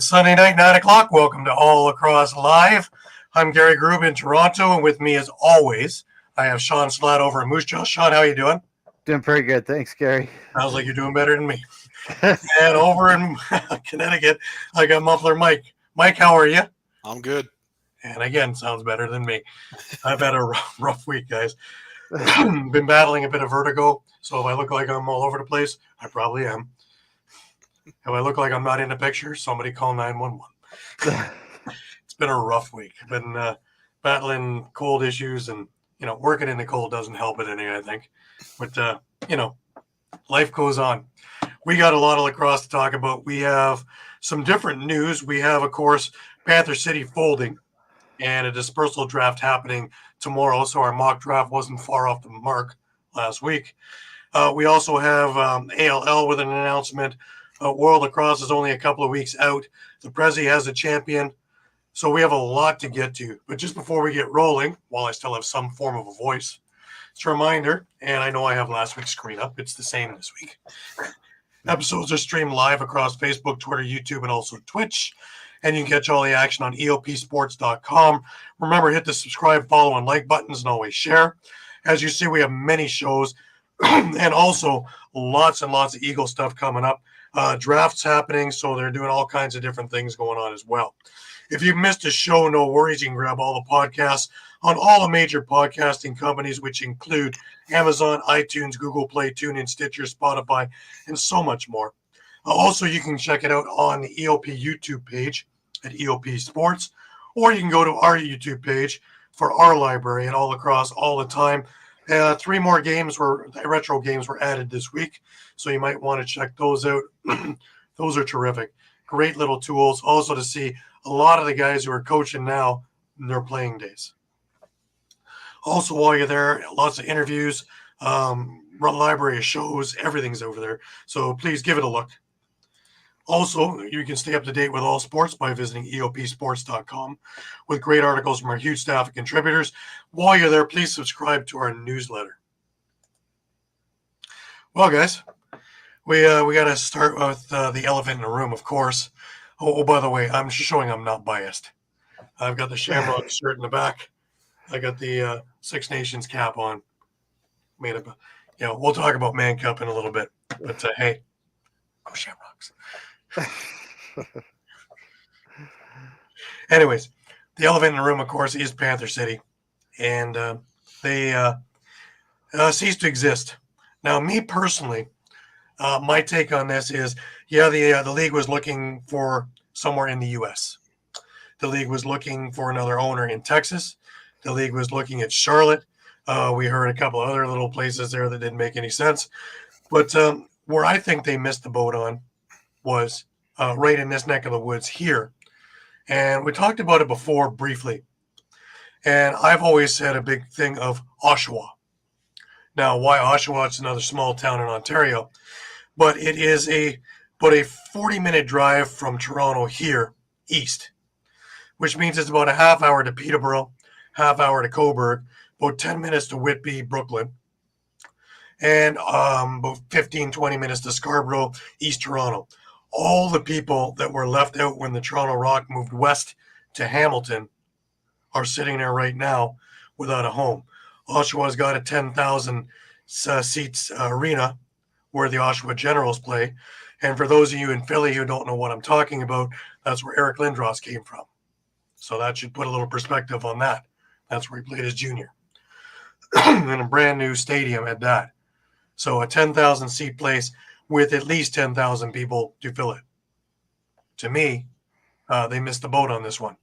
It's Sunday night, 9 o'clock. Welcome to All Lacrosse Live. I'm Gary Groob in Toronto, and with me, as always, I have Shawn Slaght over in Moose Jaw. Shawn, how are you doing? Doing pretty good. Thanks, Gary. Sounds like you're doing better than me. And over in Connecticut, I got Muffler Mike. Mike, how are you? I'm good. And again, sounds better than me. I've had a rough week, guys. Been battling a bit of vertigo, so if I look like I'm all over the place, I probably am. If I look like I'm not in the picture, somebody call 911. It's been a rough week. I've been battling cold issues, and working in the cold doesn't help it any, I think. But life goes on. We got a lot of lacrosse to talk about. We have some different news. We have, of course, Panther City folding and a dispersal draft happening tomorrow. So our mock draft wasn't far off the mark last week. We also have ALL with an announcement. World Lacrosse is only a couple of weeks out. The Prezzy has a champion. So we have a lot to get to. But just before we get rolling, while I still have some form of a voice, it's a reminder, and I know I have last week's screen up. It's the same this week. Episodes are streamed live across Facebook, Twitter, YouTube, and also Twitch. And you can catch all the action on EOPsports.com. Remember, hit the subscribe, follow, and like buttons, and always share. As you see, we have many shows and also lots and lots of Eagle stuff coming up. Drafts happening, so they're doing all kinds of different things going on as well. If you've missed a show, no worries. You can grab all the podcasts on all the major podcasting companies, which include Amazon, iTunes, Google Play, TuneIn, Stitcher, Spotify, and so much more. Also, you can check it out on the EOP YouTube page at EOP Sports, or you can go to our YouTube page for our library and all across all the time. 3 more retro games were added this week, so you might want to check those out. Those are terrific. Great little tools. Also to see a lot of the guys who are coaching now in their playing days. Also, while you're there, lots of interviews, library of shows, everything's over there. So please give it a look. Also, you can stay up to date with all sports by visiting EOPsports.com with great articles from our huge staff of contributors. While you're there, please subscribe to our newsletter. Well, guys, we got to start with the elephant in the room, of course. Oh, by the way, I'm just showing I'm not biased. I've got the Shamrock shirt in the back. I got the Six Nations cap on. Made up. We'll talk about Man Cup in a little bit. But hey, go Shamrocks. Anyways, the elephant in the room, of course, is Panther City, and they cease to exist. Now, me personally, my take on this is, the league was looking for somewhere in the U.S. The league was looking for another owner in Texas. The league was looking at Charlotte. We heard a couple other little places there that didn't make any sense. But where I think they missed the boat on was right in this neck of the woods here. And we talked about it before briefly. And I've always said a big thing of Oshawa. Now, why Oshawa? It's another small town in Ontario. But it is a 40-minute drive from Toronto here, east, which means it's about a half hour to Peterborough, half hour to Cobourg, about 10 minutes to Whitby, Brooklyn, and about 15, 20 minutes to Scarborough, East Toronto. All the people that were left out when the Toronto Rock moved west to Hamilton are sitting there right now without a home. Oshawa's got a 10,000 seats arena where the Oshawa Generals play. And for those of you in Philly who don't know what I'm talking about, that's where Eric Lindros came from. So that should put a little perspective on that. That's where he played as junior. In a brand new stadium at that. So a 10,000 seat place with at least 10,000 people to fill it. To me, they missed the boat on this one.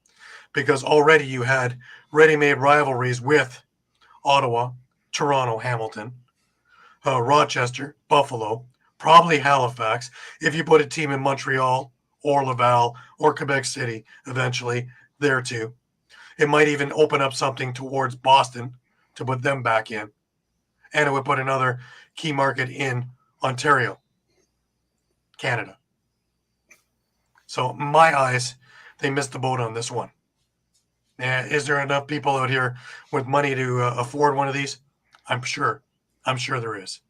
Because already you had ready-made rivalries with Ottawa, Toronto, Hamilton, Rochester, Buffalo, probably Halifax. If you put a team in Montreal or Laval or Quebec City, eventually there too. It might even open up something towards Boston to put them back in. And it would put another key market in Ontario, Canada. So in my eyes, they missed the boat on this one. Is there enough people out here with money to afford one of these? I'm sure there is.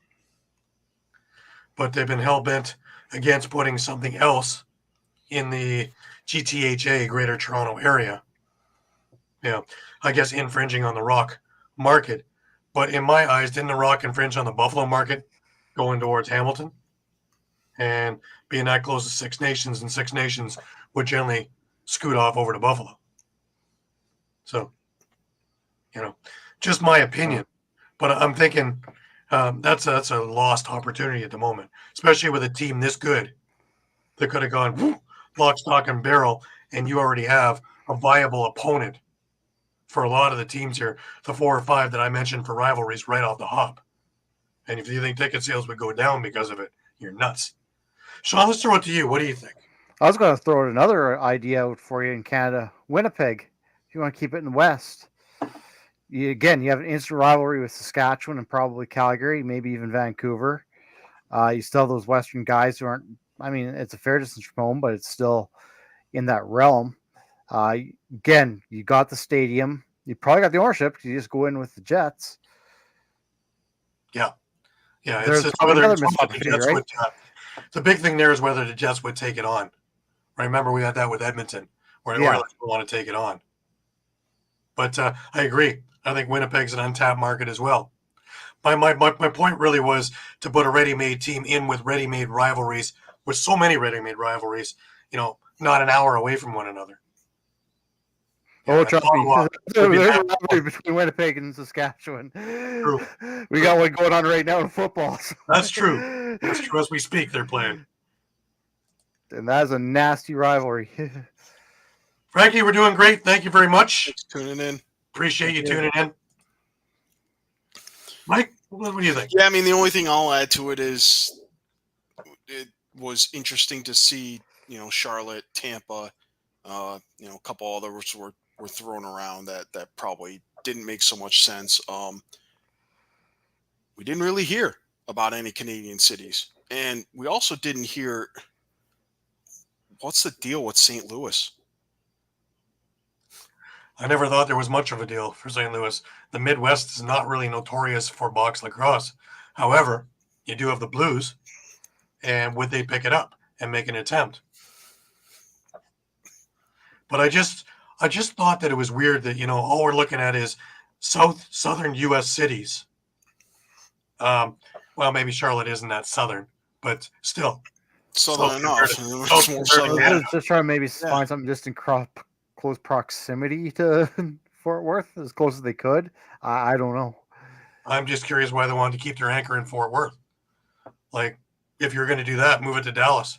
But they've been hell-bent against putting something else in the GTHA, Greater Toronto Area. I guess infringing on the Rock market. But in my eyes, didn't the Rock infringe on the Buffalo market going towards Hamilton? And being that close to Six Nations, and Six Nations would generally scoot off over to Buffalo. So, just my opinion. But I'm thinking that's a lost opportunity at the moment, especially with a team this good that could have gone lock, stock, and barrel, and you already have a viable opponent for a lot of the teams here, the 4 or 5 that I mentioned for rivalries right off the hop. And if you think ticket sales would go down because of it, you're nuts. Shawn, let's throw it to you. What do you think? I was going to throw out another idea out for you in Canada. Winnipeg, if you want to keep it in the West. You have an instant rivalry with Saskatchewan and probably Calgary, maybe even Vancouver. You still have those Western guys who aren't, it's a fair distance from home, but it's still in that realm. You got the stadium. You probably got the ownership because you just go in with the Jets. Yeah. There's it's probably whether another it's missed whether the opportunity, Jets right? would. The big thing there is whether the Jets would take it on. Remember, we had that with Edmonton, where the Oilers want to take it on. But I agree. I think Winnipeg's an untapped market as well. My point really was to put a ready-made team in with ready-made rivalries, with so many ready-made rivalries, not an hour away from one another. Trust me. There's a rivalry between Winnipeg and Saskatchewan. True. We got one going on right now in football. So. That's true. That's true. As we speak, they're playing. And that is a nasty rivalry. Frankie, we're doing great. Thank you very much. Thanks for tuning in. Appreciate you tuning in. Mike, what do you think? Yeah, the only thing I'll add to it is it was interesting to see, Charlotte, Tampa, a couple others were thrown around that probably didn't make so much sense. We didn't really hear about any Canadian cities. And we also didn't hear what's the deal with St. Louis. I never thought there was much of a deal for St. Louis. The Midwest is not really notorious for box lacrosse. However, you do have the Blues, and would they pick it up and make an attempt? But I just thought that it was weird that, all we're looking at is southern U.S. cities. Well, maybe Charlotte isn't that southern, but still. Southern enough. Just trying to maybe find something just in close proximity to Fort Worth, as close as they could. I don't know. I'm just curious why they wanted to keep their anchor in Fort Worth. Like, if you're going to do that, move it to Dallas.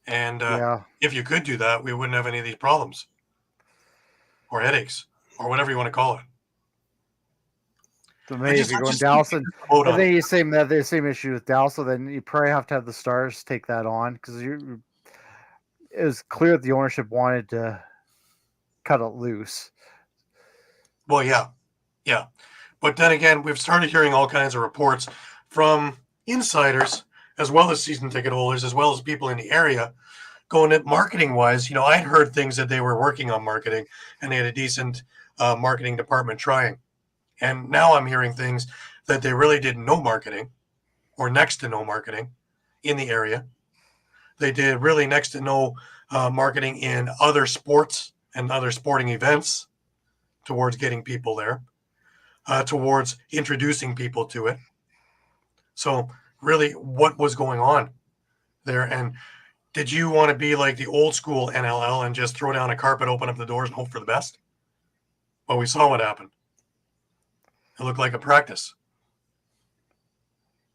And if you could do that, we wouldn't have any of these problems or headaches or whatever you want to call it. So maybe if you're going Dallas, and I think the same issue with Dallas, so then you probably have to have the Stars take that on, because it was clear that the ownership wanted to cut it loose. Well, yeah. But then again, we've started hearing all kinds of reports from insiders, as well as season ticket holders, as well as people in the area, going at marketing-wise. I'd heard things that they were working on marketing, and they had a decent marketing department trying. And now I'm hearing things that they really did no marketing, or next to no marketing, in the area. They did really next to no marketing in other sports and other sporting events towards getting people there, towards introducing people to it. So really, what was going on there? And did you want to be like the old school NLL and just throw down a carpet, open up the doors, and hope for the best? Well, we saw what happened. It looked like a practice.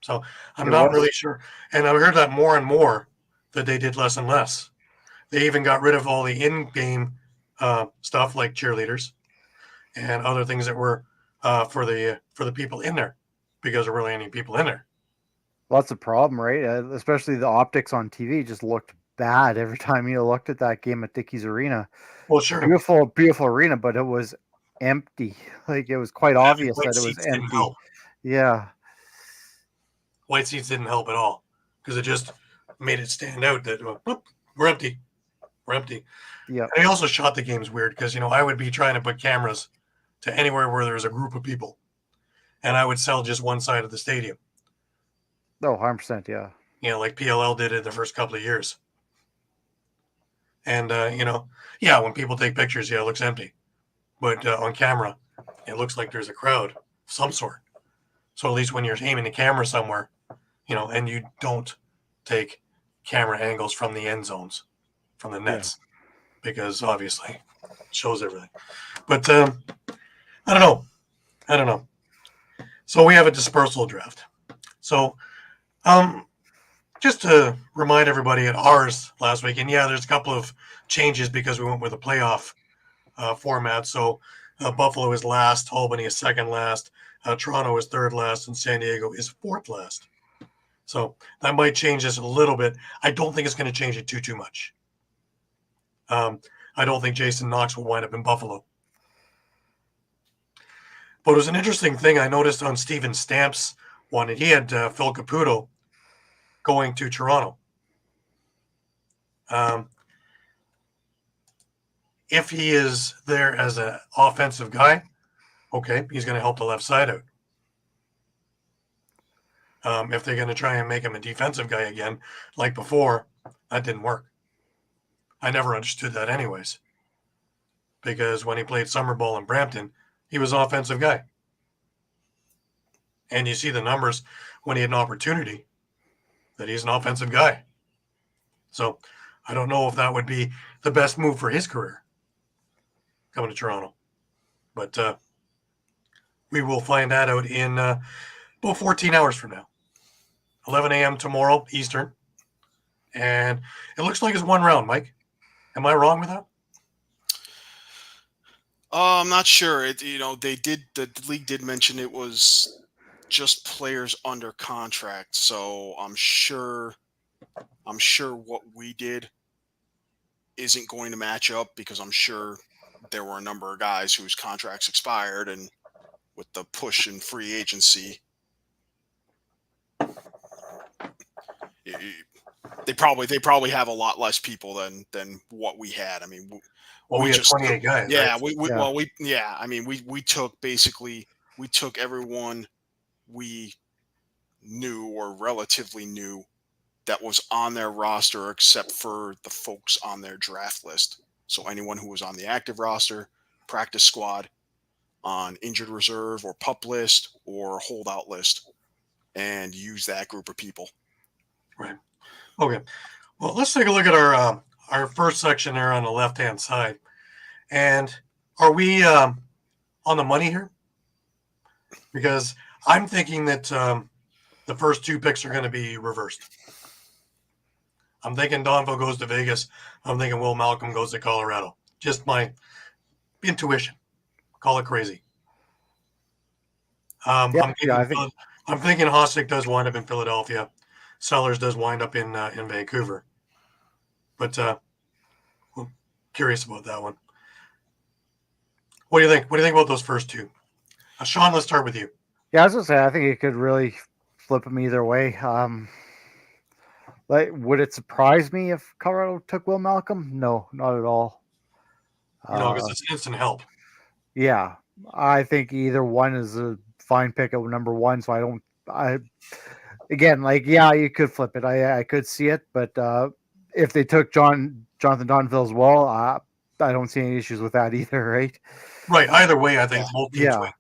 So I'm not really sure. And I've heard that more and more, that they did less and less. They even got rid of all the in-game stuff like cheerleaders and other things that were for the people in there, because there weren't really any people in there. Well, that's the problem, right? Especially the optics on TV just looked bad every time you looked at that game at Dickies Arena. Well, sure. Beautiful arena, but it was empty. Like, it was quite obvious that it was empty. Yeah. White seats didn't help at all, because it just made it stand out that we're empty. We're empty. Yeah. And they also shot the games weird, because, I would be trying to put cameras to anywhere where there's a group of people, and I would sell just one side of the stadium. Oh, 100%, yeah. Like PLL did it the first couple of years. And, yeah, when people take pictures, yeah, it looks empty. But on camera, it looks like there's a crowd of some sort. So at least when you're aiming the camera somewhere, and you don't take camera angles from the end zones, from the nets, because obviously it shows everything. But I don't know. So we have a dispersal draft. So just to remind everybody at ours last week, and yeah, there's a couple of changes because we went with a playoff format. So Buffalo is last, Albany is second last, Toronto is third last, and San Diego is fourth last. So that might change this a little bit. I don't think it's going to change it too much. I don't think Jason Knox will wind up in Buffalo. But it was an interesting thing I noticed on Steven Stamp's one, and he had Phil Caputo going to Toronto. If he is there as an offensive guy, okay, he's going to help the left side out. If they're going to try and make him a defensive guy again, like before, that didn't work. I never understood that anyways. Because when he played summer ball in Brampton, he was an offensive guy. And you see the numbers when he had an opportunity that he's an offensive guy. So I don't know if that would be the best move for his career coming to Toronto. But we will find that out in about 14 hours from now. 11 a.m. tomorrow, Eastern. And it looks like it's one round, Mike. Am I wrong with that? I'm not sure. The league did mention it was just players under contract. So I'm sure what we did isn't going to match up, because I'm sure there were a number of guys whose contracts expired, and with the push in free agency, they probably have a lot less people than what we had. I mean, we had 28 guys. Yeah, right? I mean, we took everyone we knew or relatively knew that was on their roster, except for the folks on their draft list. So anyone who was on the active roster, practice squad, on injured reserve or pup list or holdout list, and use that group of people. Right. Okay. Well, let's take a look at our first section there on the left-hand side. And are we on the money here? Because I'm thinking that the first two picks are going to be reversed. I'm thinking Donville goes to Vegas. I'm thinking Will Malcolm goes to Colorado. Just my intuition. Call it crazy. I'm thinking Kostiuk does wind up in Philadelphia. Sellers does wind up in Vancouver. But I'm curious about that one. What do you think? What do you think about those first two? Shawn, let's start with you. Yeah, I was going to say, I think it could really flip them either way. Would it surprise me if Colorado took Will Malcolm? No, not at all. Because it's instant help. Yeah, I think either one is a fine pick at number one. So you could flip it. I could see it, but if they took Jonathan Donville as well, I don't see any issues with that either, right? Right. Either way, I think both teams win.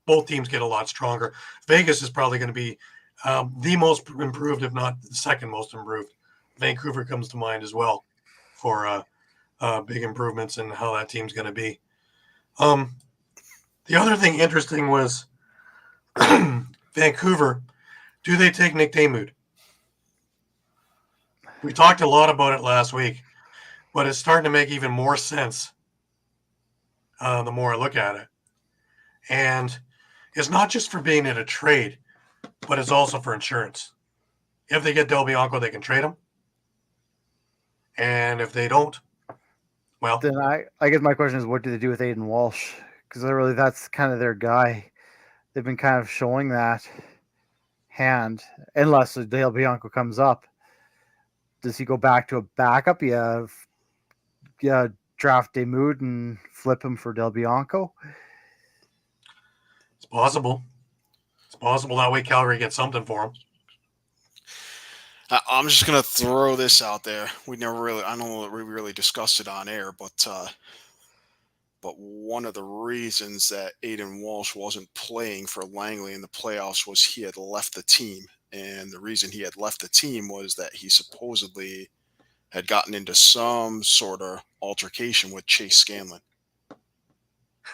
Both teams get a lot stronger. Vegas is probably going to be the most improved, if not the second most improved. Vancouver comes to mind as well for big improvements in how that team's going to be. The other thing interesting was Vancouver. Do they take Nick Damude? We talked a lot about it last week, but it's starting to make even more sense the more I look at it. And it's not just for being in a trade, but it's also for insurance. If they get Del Bianco, they can trade him. And if they don't, well. Then I guess my question is, what do they do with Aiden Walsh? Because that's kind of their guy. They've been kind of showing that hand, unless Del Bianco comes up. Does he go back to a backup? Yeah, draft Damude and flip him for Del Bianco? It's possible. It's possible that way Calgary gets something for him. I'm just gonna throw this out there. I don't know that we really discussed it on air, but one of the reasons that Aiden Walsh wasn't playing for Langley in the playoffs was he had left the team. And the reason he had left the team was that he supposedly had gotten into some sort of altercation with Chase Scanlon.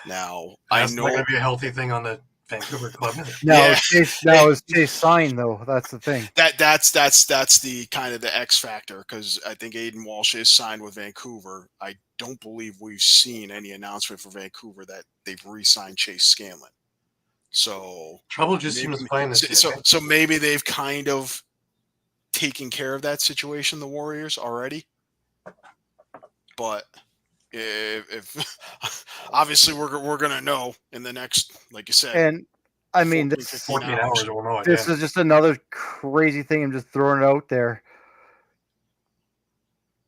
Now, I That's not know going to be a healthy thing on the Vancouver club, is it? No, Yeah. it's Chase signed though. That's the thing. that's the kind of the X factor, because I think Aiden Walsh is signed with Vancouver. I don't believe we've seen any announcement for Vancouver that they've re-signed Chase Scanlon. So Trouble just maybe, seems fine this year. so maybe they've kind of taken care of that situation, the Warriors, already. But if obviously we're gonna know in the next, like you said, And I mean, 14, this 15 14 hours, we'll know it. this Yeah. is just another crazy thing. I'm just throwing it out there.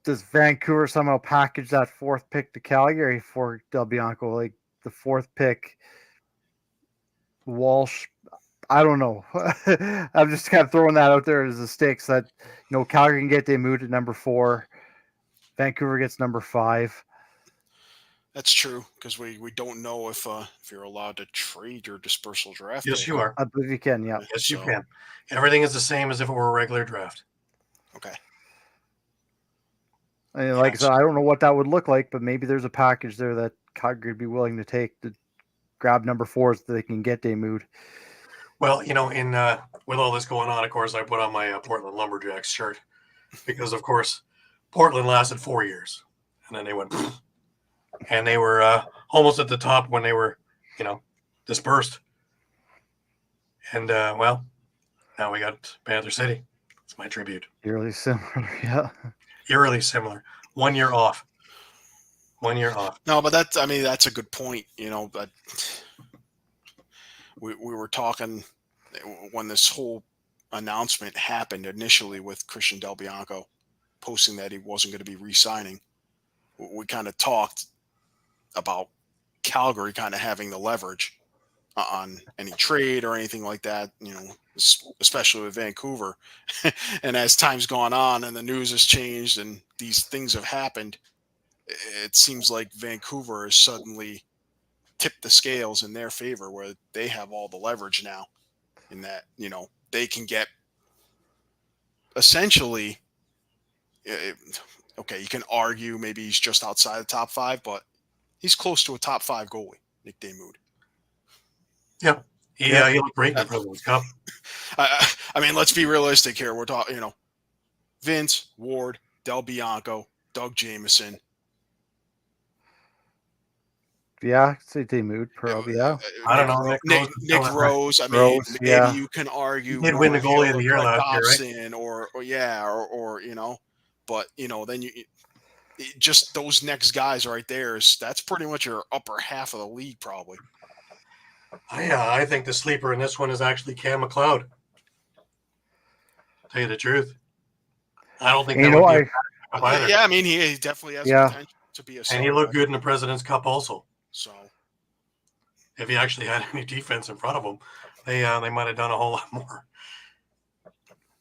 Does Vancouver somehow package that fourth pick to Calgary for Del Bianco? Like the fourth pick, Walsh. I don't know. I'm just kind of throwing that out there as the stakes that Calgary can get they moved at number 4. Vancouver gets number 5. That's true, because we don't know if you're allowed to trade your dispersal draft Yes, pick. you are. I believe you can. Yeah. Yes, you So, can. Everything is the same as if it were a regular draft. Okay. And like I Yes. said, I don't know what that would look like, but maybe there's a package there that Calgary would be willing to take to grab number 4 so they can get Damoud. Well, in with all this going on, of course, I put on my Portland Lumberjacks shirt because, of course, Portland lasted 4 years, and then they went, and they were almost at the top when they were, dispersed. And well, now we got Panther City. It's my tribute. Eerily similar, yeah. Eerily similar. 1 year off. 1 year off. No, but that's a good point. But we were talking when this whole announcement happened initially with Christian Del Bianco posting that he wasn't going to be re-signing. We kind of talked about Calgary kind of having the leverage on any trade or anything like that, especially with Vancouver. And as time's gone on and the news has changed and these things have happened, it seems like Vancouver has suddenly tipped the scales in their favor, where they have all the leverage now, in that, they can get essentially, okay, you can argue maybe he's just outside the top 5, but he's close to a top 5 goalie, Nick Damoud. Yeah. He looked great in the President's Cup. I mean, let's be realistic here. We're talking, Vince, Ward, Del Bianco, Doug Jamieson. Yeah, I'd say Damoud, probably, yeah. I don't know. Nick Rose. I mean, Rose, maybe yeah. you can argue. He did win the goalie of the year Craig last year, right? Dobson, or but then just those next guys right there that's pretty much your upper half of the league, probably. I think the sleeper in this one is actually Cam McLeod. Tell you the truth, I don't think that would be either. Yeah, I mean, he definitely has potential to be a star. And he looked good in the President's Cup also. So, if he actually had any defense in front of him, they might have done a whole lot more.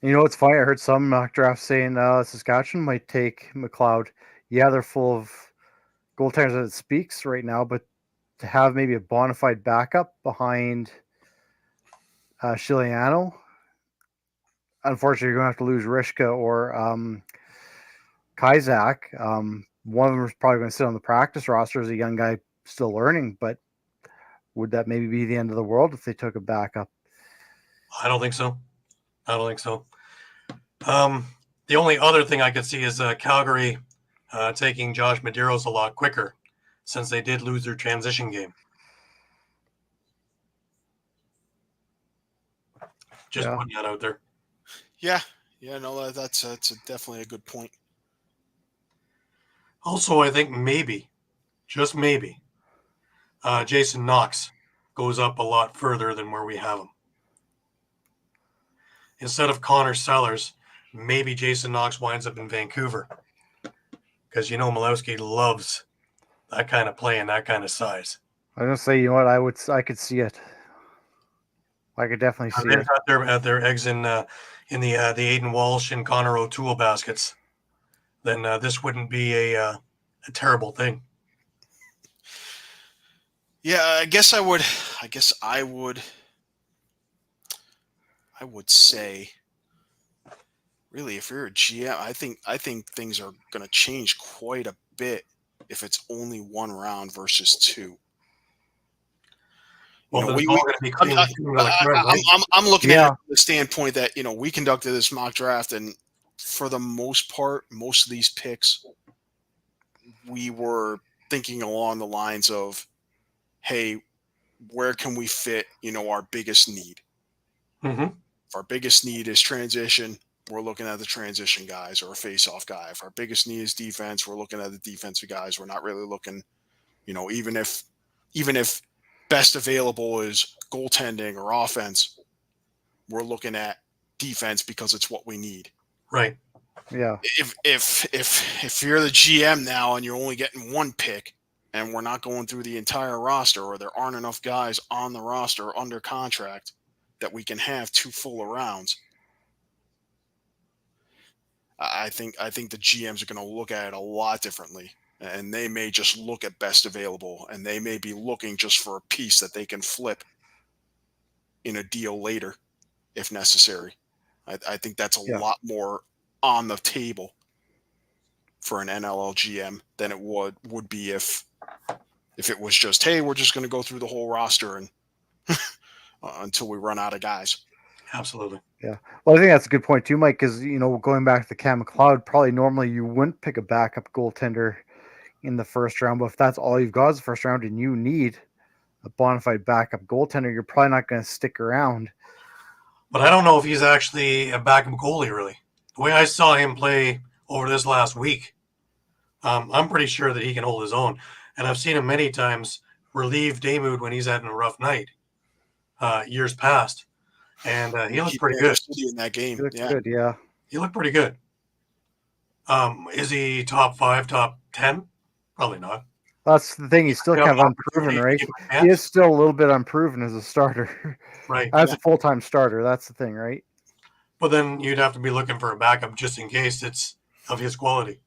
It's funny. I heard some mock drafts saying Saskatchewan might take McLeod. Yeah, they're full of goaltenders that it speaks right now, but to have maybe a bona fide backup behind Chiliano, unfortunately, you're going to have to lose Rishka or Kazak. One of them is probably going to sit on the practice roster as a young guy still learning, but would that maybe be the end of the world if they took a backup? I don't think so. The only other thing I could see is Calgary taking Josh Medeiros a lot quicker, since they did lose their transition game. Just putting that out there. Yeah, no, that's definitely a good point. Also, I think maybe, just maybe, Jason Knox goes up a lot further than where we have him. Instead of Connor Sellers, maybe Jason Knox winds up in Vancouver. Because Malowski loves that kind of play and that kind of size. I was gonna say, I could see it. I could definitely see They've it. got their eggs in the Aiden Walsh and Connor O'Toole baskets. Then this wouldn't be a terrible thing. Yeah, I guess I would say, really, if you're a GM, I think things are going to change quite a bit if it's only one round versus two. Well, You know, it's all going to be I'm, clean out of crud, right? I'm looking at it Yeah. from the standpoint that, you know, we conducted this mock draft, and for the most part, most of these picks, we were thinking along the lines of, hey, where can we fit, you know, our biggest need? Mm-hmm. If our biggest need is transition, we're looking at the transition guys or a face-off guy. If our biggest need is defense, we're looking at the defensive guys. We're not really looking, you know, even if best available is goaltending or offense, we're looking at defense because it's what we need. Right. Yeah. If you're the GM now and you're only getting one pick, and we're not going through the entire roster, or there aren't enough guys on the roster under contract that we can have two full rounds, I think the GMs are going to look at it a lot differently, and they may just look at best available, and they may be looking just for a piece that they can flip in a deal later if necessary. I think that's a lot more on the table for an NLL GM than it would be if it was just, hey, we're just going to go through the whole roster and until we run out of guys. Absolutely. Yeah. Well, I think that's a good point too, Mike, because, you know, going back to the Cam McLeod, probably normally you wouldn't pick a backup goaltender in the first round, but if that's all you've got is the first round and you need a bona fide backup goaltender, you're probably not going to stick around. But I don't know if he's actually a backup goalie, really. The way I saw him play over this last week, I'm pretty sure that he can hold his own. And I've seen him many times relieve Damoud when he's having a rough night, years past. And he looked pretty good in that game. He looked good, yeah. He looked pretty good. Is he top 5, top 10? Probably not. That's the thing. He's still kind of unproven, right? He is still a little bit unproven as a starter. Right. As a full-time starter, that's the thing, right? But then you'd have to be looking for a backup just in case it's of his quality.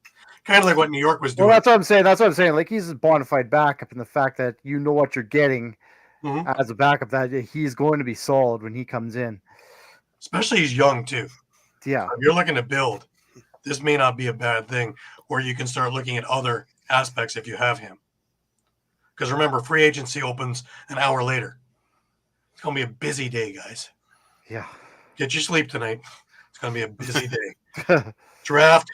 Kind of like what New York was doing. Well, that's what I'm saying. That's what I'm saying. Like, he's a bona fide backup, and the fact that you know what you're getting as a backup, that he's going to be solid when he comes in. Especially he's young, too. Yeah. So if you're looking to build, this may not be a bad thing, or you can start looking at other aspects if you have him. Because remember, free agency opens an hour later. It's going to be a busy day, guys. Yeah. Get your sleep tonight. It's going to be a busy day. Draft,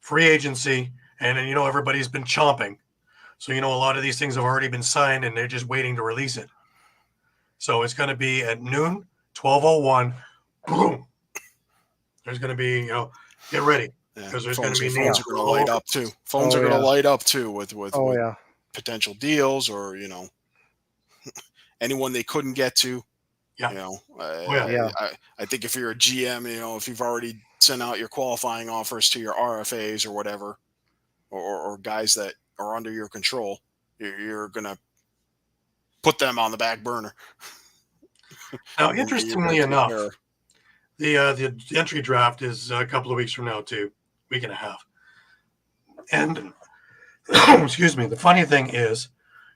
free agency, and then, you know, everybody's been chomping. So, you know, a lot of these things have already been signed, and they're just waiting to release it. So it's going to be at noon, 12:01, boom. There's going to be, you know, get ready. Because there's going to be phones are going to light up too. Phones are going to light up too with potential deals, or, you know, anyone they couldn't get to. Yeah. You know, I think if you're a GM, you know, if you've already sent out your qualifying offers to your RFAs or whatever, or guys that are under your control, you're going to put them on the back burner. Now, interestingly enough, the entry draft is a couple of weeks from now, too. Week and a half. And, excuse me, the funny thing is,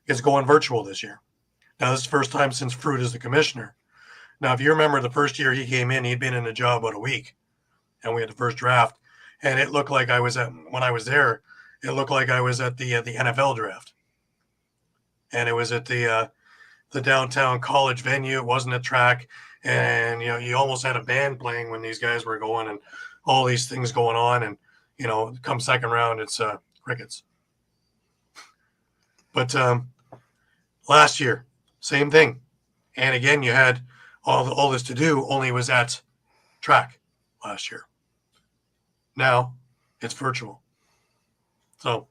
it's going virtual this year. Now, this is the first time since Fruit is the commissioner. Now, if you remember the first year he came in, he'd been in a job about a week. And we had the first draft. And it looked like when I was there, it looked like I was at the NFL draft. And it was at the downtown college venue. It wasn't a track. And, you know, you almost had a band playing when these guys were going and all these things going on. And, you know, come second round, it's crickets. But last year, same thing. And again, you had all this to do, only it was at track last year. Now it's virtual. So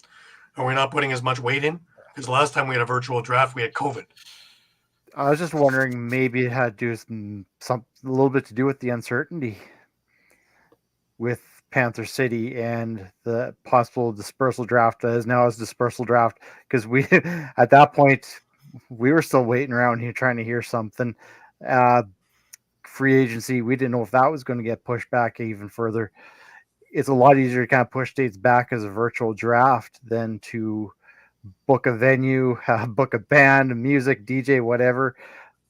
are we not putting as much weight in? Because last time we had a virtual draft, we had COVID. I was just wondering, maybe it had to do with a little bit to do with the uncertainty with Panther City and the possible dispersal draft as now as dispersal draft. Because we, at that point, we were still waiting around here trying to hear something. Free agency, we didn't know if that was going to get pushed back even further. It's a lot easier to kind of push dates back as a virtual draft than to book a venue, book a band, music, DJ, whatever,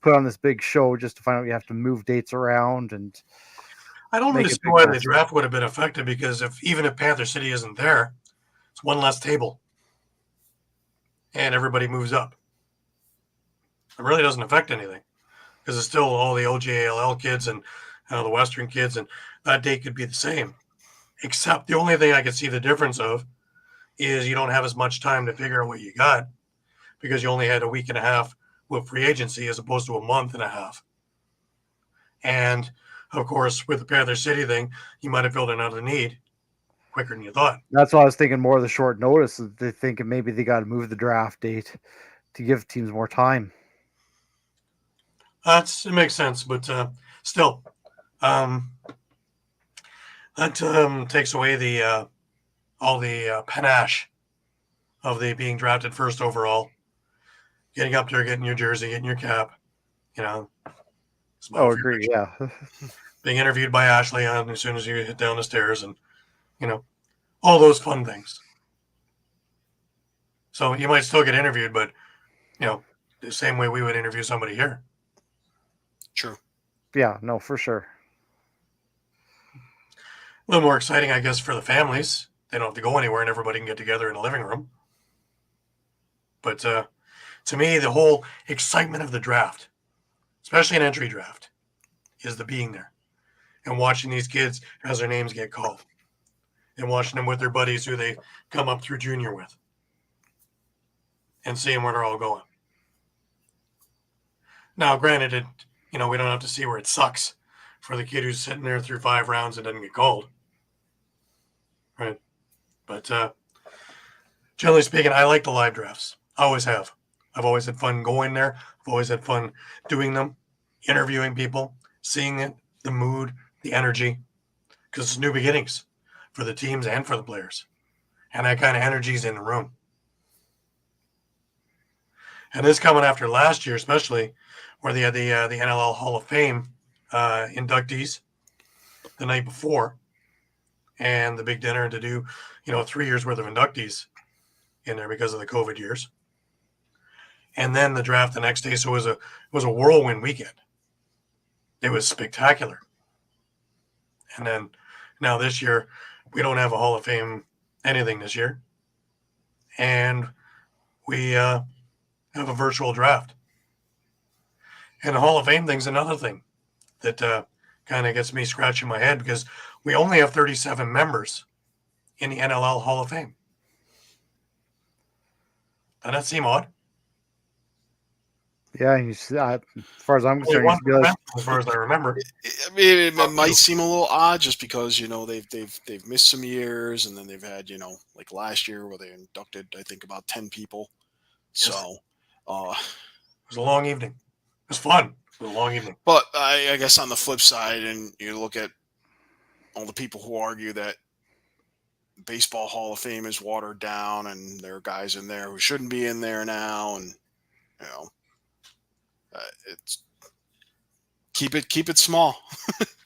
put on this big show just to find out you have to move dates around and I don't make really a see big why the mess. draft would have been affected because even if Panther City isn't there, it's one less table, and everybody moves up. It really doesn't affect anything because it's still all the OJLL kids and the Western kids, and that date could be the same. Except the only thing I could see the difference of is you don't have as much time to figure out what you got because you only had a week and a half with free agency as opposed to a month and a half. And of course, with the Panther City thing, you might have filled another need quicker than you thought. That's why I was thinking more of the short notice. They're thinking maybe they got to move the draft date to give teams more time. It makes sense, but still, that takes away the all the panache of the being drafted first overall, getting up there, getting your jersey, getting your cap, smile Oh, for your agree. picture, Yeah. being interviewed by Ashley as soon as you hit down the stairs, and all those fun things. So you might still get interviewed, but the same way we would interview somebody here. True. Yeah, no, for sure. A little more exciting, I guess, for the families. They don't have to go anywhere and everybody can get together in the living room. But to me, the whole excitement of the draft, especially an entry draft, is the being there and watching these kids as their names get called and watching them with their buddies who they come up through junior with and seeing where they're all going. Now, granted, we don't have to see where it sucks for the kid who's sitting there through 5 rounds and doesn't get called. Right. But generally speaking, I like the live drafts. I always have. I've always had fun going there. I've always had fun doing them, interviewing people, seeing it, the mood, the energy, because it's new beginnings for the teams and for the players. And that kind of energy is in the room. And this coming after last year, especially, where they had the NLL Hall of Fame inductees the night before, and the big dinner to do, 3 years worth of inductees in there because of the COVID years, and then the draft the next day. So it was a whirlwind weekend. It was spectacular. And then now this year, we don't have a Hall of Fame anything this year, and we have a virtual draft. And the Hall of Fame thing's another thing that kind of gets me scratching my head because we only have 37 members in the NLL Hall of Fame. Doesn't that seem odd? Yeah, as far as I'm concerned, you should be like, as far as I remember. I mean, it might seem a little odd just because they've missed some years, and then they've had like last year where they inducted I think about 10 people. So it was a long evening. It was fun. It was a long evening. But I guess on the flip side, and you look at all the people who argue that Baseball Hall of Fame is watered down, and there are guys in there who shouldn't be in there now, and it's keep it small.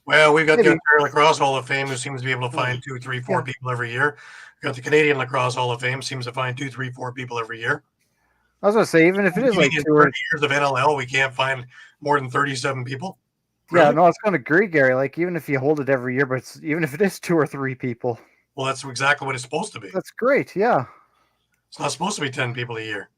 Well, we've got the Ontario Lacrosse Hall of Fame, who seems to be able to find 2, 3, 4 people every year. We've got the Canadian Lacrosse Hall of Fame, seems to find 2, 3, 4 people every year. I was going to say, even if it is like 2 or 3 years of NLL, we can't find more than 37 people. Really? Yeah, no, I was going to agree, Gary. Like, even if you hold it every year, but even if it is 2 or 3 people. Well, that's exactly what it's supposed to be. That's great, yeah. It's not supposed to be 10 people a year.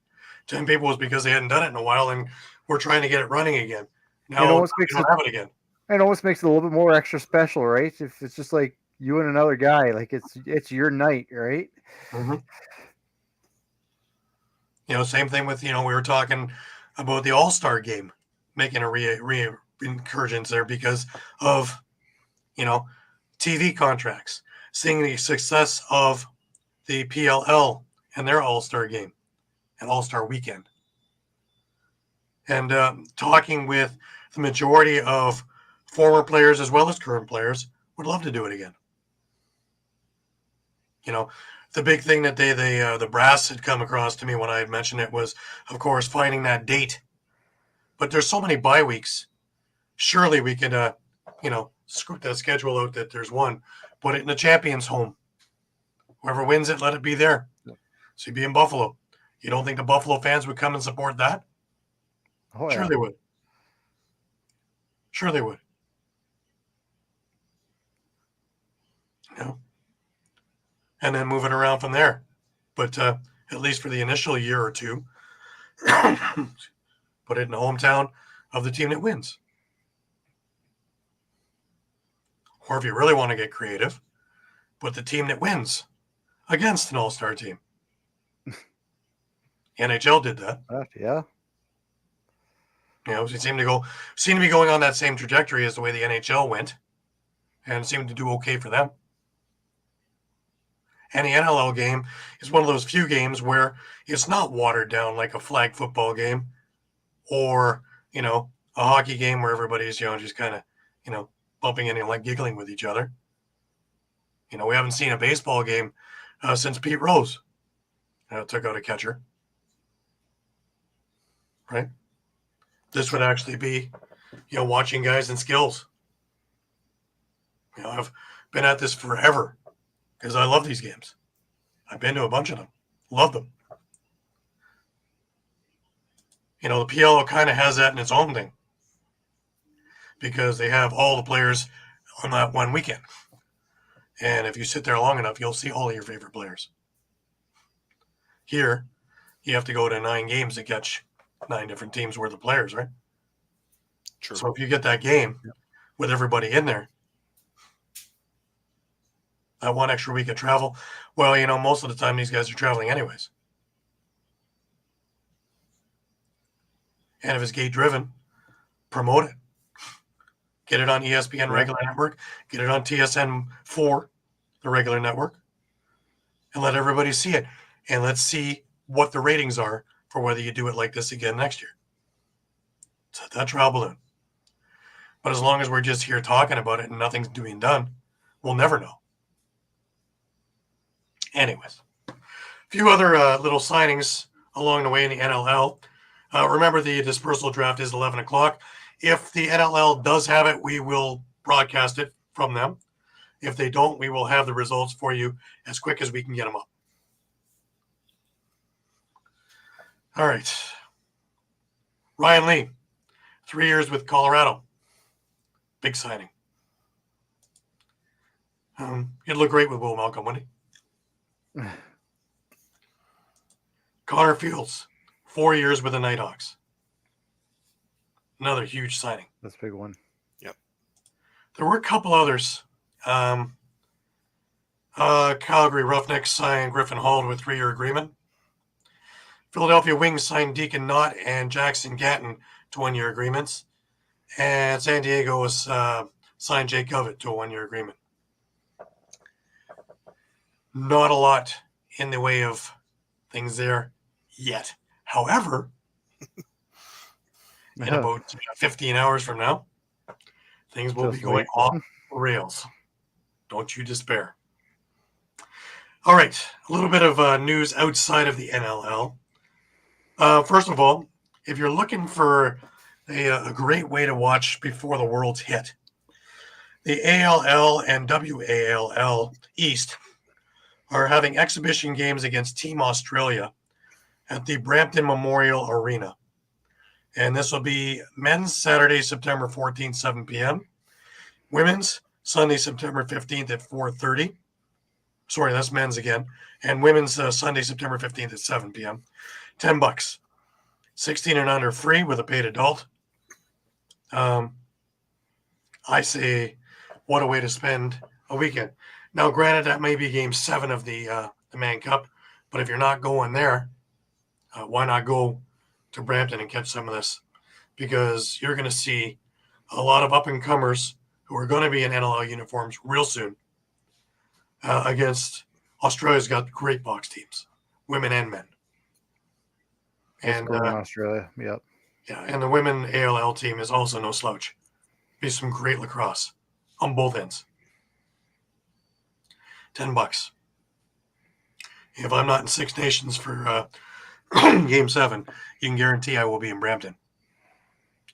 10 people was because they hadn't done it in a while, and we're trying to get it running again. Now we don't have it again. It almost makes it a little bit more extra special, right? If it's just like you and another guy, like it's your night, right? Mm-hmm. Same thing with, we were talking about the All-Star game, making a re-incursions there because of, TV contracts, seeing the success of the PLL and their All-Star game and All-Star weekend. And talking with the majority of former players as well as current players, would love to do it again. The big thing that the brass had come across to me when I had mentioned it was, of course, finding that date. But there's so many bye weeks surely we can, scoot that schedule out that there's one, put it in the champions' home. Whoever wins it, let it be there. So you'd be in Buffalo. You don't think the Buffalo fans would come and support that? Oh, Sure yeah. they would. Sure they would. And then move it around from there. But at least for the initial year or two, put it in the hometown of the team that wins. Or if you really want to get creative, put the team that wins against an all-star team. NHL did that. Yeah. They seem to be going on that same trajectory as the way the NHL went, and seemed to do okay for them. And the NLL game is one of those few games where it's not watered down like a flag football game, or a hockey game where everybody's just kind of bumping in and like giggling with each other. We haven't seen a baseball game since Pete Rose took out a catcher. Right? This would actually be, watching guys and skills. I've been at this forever because I love these games. I've been to a bunch of them. Love them. The PLO kind of has that in its own thing because they have all the players on that one weekend. And if you sit there long enough, you'll see all of your favorite players. Here, you have to go to 9 games to catch 9 different teams worth of players, right? True. So if you get that game with everybody in there, that one extra week of travel, well, most of the time these guys are traveling anyways. And if it's gate driven, promote it. Get it on ESPN regular network. Get it on TSN4, the regular network. And let everybody see it. And let's see what the ratings are for whether you do it like this again next year. Set that trial balloon. But as long as we're just here talking about it and nothing's being done, we'll never know. Anyways, a few other little signings along the way in the NLL. Remember, the dispersal draft is 11 o'clock. If the NLL does have it, we will broadcast it from them. If they don't, we will have the results for you as quick as we can get them up. All right. Ryan Lee, 3 years with Colorado. Big signing. He'd look great with Will Malcolm, wouldn't he? Connor Fields, 4 years with the Nighthawks. Another huge signing. That's a big one. Yep. There were a couple others. Calgary Roughnecks signed Griffin Hall to a 3-year agreement. Philadelphia Wings signed Deacon Knott and Jackson Gatton to 1-year agreements. And San Diego was signed Jake Covett to a 1-year agreement. Not a lot in the way of things there yet. However, in about 15 hours from now, things will be going off the rails. Don't you despair. All right, a little bit of news outside of the NLL. First of all, if you're looking for a great way to watch before the World's hit, the ALL and WALL East are having exhibition games against Team Australia at the Brampton Memorial Arena. And this will be men's Saturday, September 14th, 7 p.m. Women's Sunday, September 15th at 4:30. Sorry, that's men's again. And women's Sunday, September 15th at 7 p.m. $10. 16 and under free with a paid adult. I say, what a way to spend a weekend. Now, granted, that may be game 7 of the Mann Cup, but if you're not going there, why not go to Brampton and catch some of this? Because you're going to see a lot of up-and-comers who are going to be in NLL uniforms real soon against Australia's got great box teams, women and men. And Australia, yep. Yeah, and the women ALL team is also no slouch. Be some great lacrosse on both ends. $10. If I'm not in Six Nations for Game 7, you can guarantee I will be in Brampton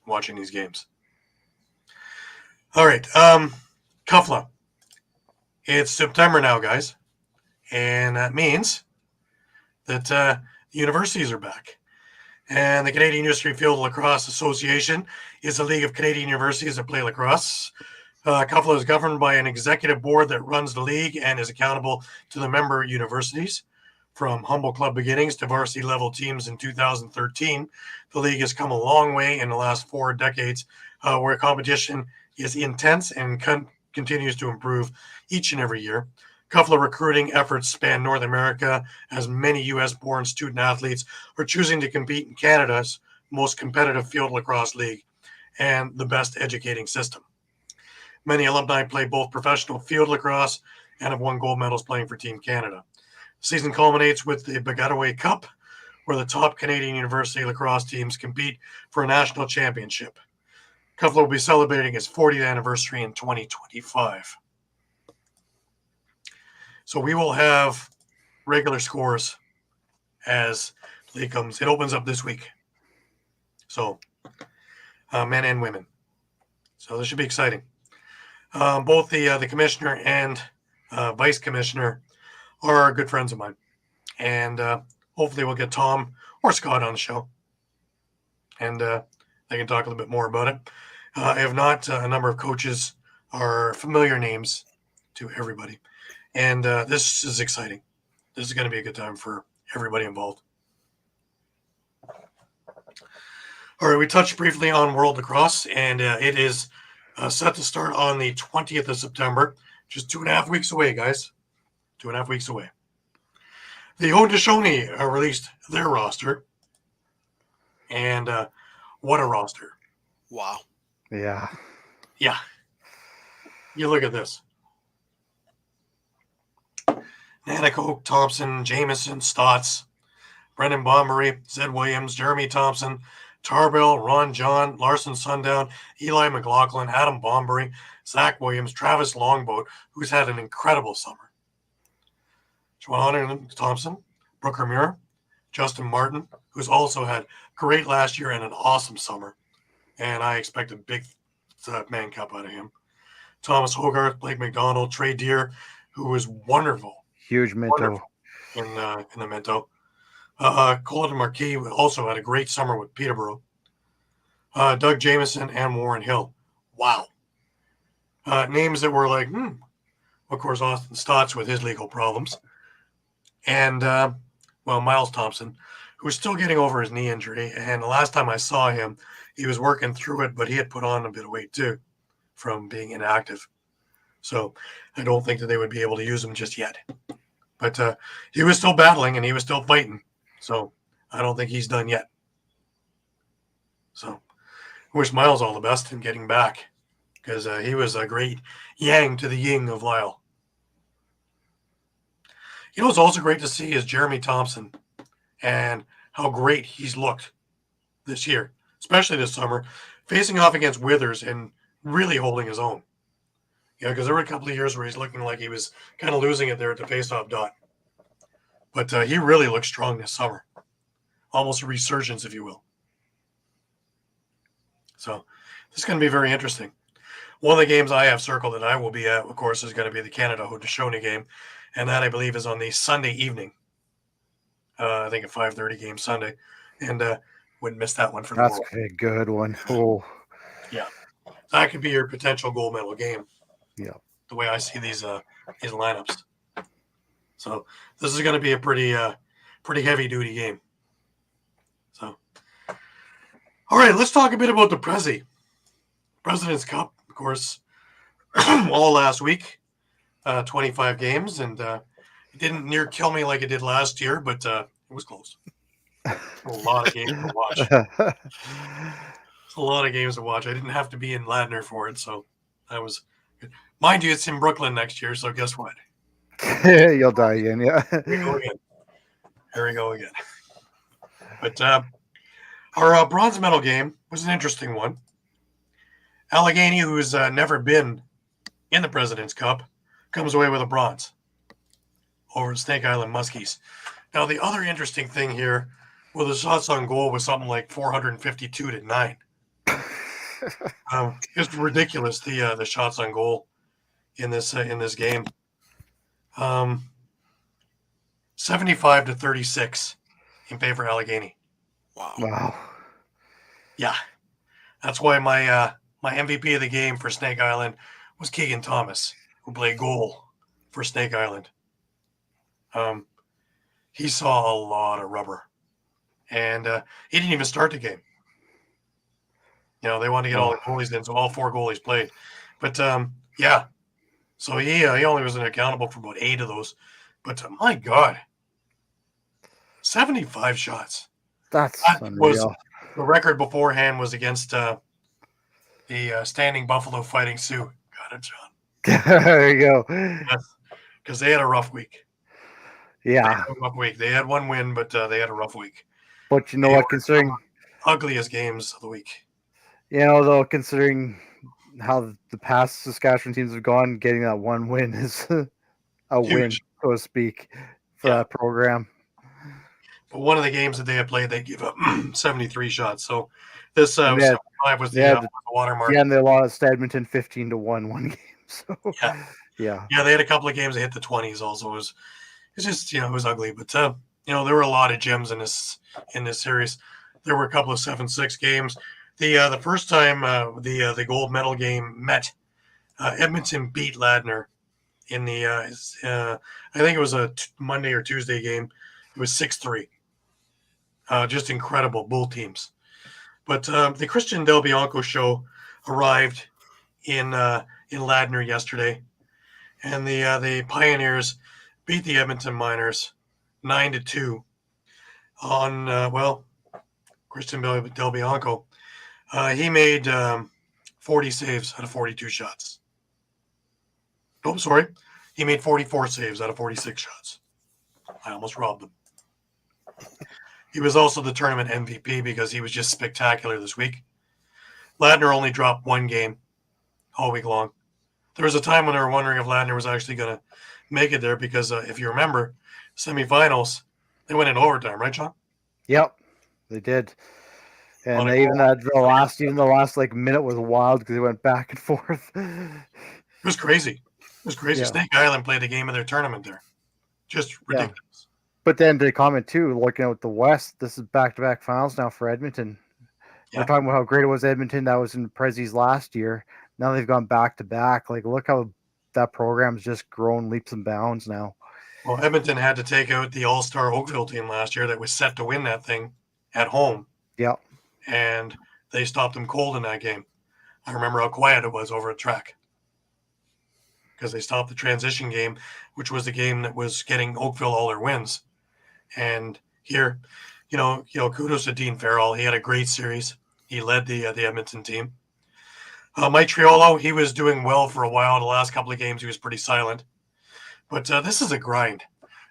watching these games. All right. Kufla. It's September now, guys. And that means that universities are back. And the Canadian University Field Lacrosse Association is a league of Canadian universities that play lacrosse. Kufla is governed by an executive board that runs the league and is accountable to the member universities. From humble club beginnings to varsity level teams in 2013, the league has come a long way in the last 4 decades, where competition is intense and continues to improve each and every year. Kufla recruiting efforts span North America, as many U.S.-born student athletes are choosing to compete in Canada's most competitive field lacrosse league and the best educating system. Many alumni play both professional field lacrosse and have won gold medals playing for Team Canada. The season culminates with the Bagataway Cup, where the top Canadian university lacrosse teams compete for a national championship. Kufla will be celebrating its 40th anniversary in 2025. So we will have regular scores as the league comes. It opens up this week. So men and women. So this should be exciting. Both the commissioner and vice commissioner are good friends of mine. And hopefully we'll get Tom or Scott on the show. And they can talk a little bit more about it. If not, a number of coaches are familiar names to everybody. And this is exciting. This is going to be a good time for everybody involved. All right, we touched briefly on World Lacrosse, and it is set to start on the 20th of September, just 2.5 weeks away, guys. 2.5 weeks away. The Haudenosaunee released their roster, and what a roster. Wow. Yeah. Yeah. You look at this. Nanico, Thompson, Jameson, Stotts, Brendan Bombery, Zed Williams, Jeremy Thompson, Tarbell, Ron John, Larson Sundown, Eli McLaughlin, Adam Bombery, Zach Williams, Travis Longboat, who's had an incredible summer. Joanna Thompson, Brooker Muir, Justin Martin, who's also had great last year and an awesome summer. And I expect a big man cup out of him. Thomas Hogarth, Blake McDonald, Trey Deer, who was wonderful. Huge Minto. In the Minto. Colton Marquis also had a great summer with Peterborough. Doug Jameson and Warren Hill. Wow. Names that were like, Of course, Austin Stotts with his legal problems. And, Miles Thompson, who was still getting over his knee injury. And the last time I saw him, he was working through it, but he had put on a bit of weight too from being inactive. So I don't think that they would be able to use him just yet. But he was still battling and he was still fighting. So I don't think he's done yet. So I wish Miles all the best in getting back, because he was a great yang to the yin of Lyle. You know what's also great to see is Jeremy Thompson and how great he's looked this year, especially this summer, facing off against Withers and really holding his own. Yeah, because there were a couple of years where he's looking like he was kind of losing it there at the faceoff dot. But he really looked strong this summer. Almost a resurgence, if you will. So this is going to be very interesting. One of the games I have circled that I will be at, of course, is going to be the Canada Haudenosaunee game. And that, I believe, is on the Sunday evening. I think a 5:30 game Sunday. And wouldn't miss that one for the world. That's a good one. Oh. Yeah. That could be your potential gold medal game. Yeah. The way I see these lineups. So this is going to be a pretty heavy duty game. So, all right, let's talk a bit about the Prezzy. President's Cup, of course, all last week, 25 games, and it didn't near kill me like it did last year, but it was close. A lot of games to watch. It's a lot of games to watch. I didn't have to be in Ladner for it, so I was good. Mind you, it's in Brooklyn next year, so guess what? You'll die again, yeah. Here we go again. But our bronze medal game was an interesting one. Allegheny, who's never been in the President's Cup, comes away with a bronze over Snake Island Muskies. Now, the other interesting thing here, well, the shots on goal was something like 452-9. It's ridiculous the shots on goal in this game. 75-36 in favor of Allegheny. Wow. Wow. Yeah, that's why my MVP of the game for Snake Island was Keegan Thomas, who played goal for Snake Island. He saw a lot of rubber, and he didn't even start the game. They wanted to get all the goalies in, so all 4 goalies played. But yeah, so he only was accountable for about 8 of those. But my God, 75 shots. That's That was unreal. the record beforehand was against the Standing Buffalo Fighting Sioux. Got it, John. There you go. Yes, because they had a rough week. Yeah. They had 1 win, but they had a rough week. But you know They what, were considering ugliest games of the week. Considering how the past Saskatchewan teams have gone, getting that 1 win is a Huge. win, so to speak, for that program. But one of the games that they had played, they gave up 73 shots. So this 75 was the watermark. Yeah, and they lost Edmonton 15-1 one game. So yeah, they had a couple of games that hit the 20s. Also, it's just it was ugly. But there were a lot of gems in this series. There were a couple of 7-6 games. The first time the gold medal game met, Edmonton beat Ladner in the I think it was a Monday or Tuesday game. It was 6-3. Just incredible, both teams. But the Christian Del Bianco show arrived in Ladner yesterday, and the Pioneers beat the Edmonton Miners 9-2 on Christian Del Bianco. He made 40 saves out of 42 shots. Oh, sorry. He made 44 saves out of 46 shots. I almost robbed him. He was also the tournament MVP because he was just spectacular this week. Ladner only dropped 1 game all week long. There was a time when they were wondering if Ladner was actually going to make it there because if you remember, semifinals, they went in overtime, right, John? Yep, they did. And the last minute was wild because they went back and forth. It was crazy. Yeah. Snake Island played a game of their tournament there. Just ridiculous. Yeah. But then to comment too, looking at the West, this is back-to-back finals now for Edmonton. Yeah. We're talking about how great it was Edmonton. That was in Prezzy's last year. Now they've gone back-to-back. Look how that program's just grown leaps and bounds now. Well, Edmonton had to take out the all-star Oakville team last year that was set to win that thing at home. Yeah. And they stopped them cold in that game. I remember how quiet it was over at track because they stopped the transition game, which was the game that was getting Oakville all their wins. And here, kudos to Dean Farrell. He had a great series. He led the Edmonton team. Mike Triolo, he was doing well for a while. The last couple of games, he was pretty silent. But this is a grind.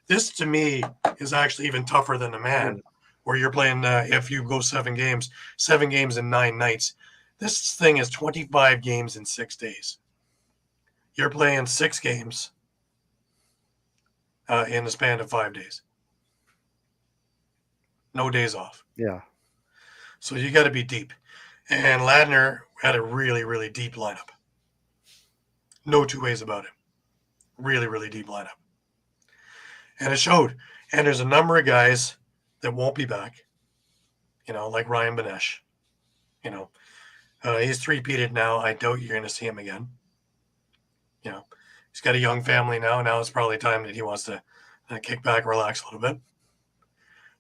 This, to me, is actually even tougher than the Mann, where you're playing, if you go 7 games in 9 nights. This thing is 25 games in 6 days. You're playing 6 games in the span of 5 days. No days off. Yeah. So you got to be deep. And Ladner had a really, really deep lineup. No 2 ways about it. Really, really deep lineup. And it showed. And there's a number of guys that won't be back. Like Ryan Benesh. He's 3-peated now. I doubt you're going to see him again. He's got a young family now. Now it's probably time that he wants to kick back, relax a little bit. A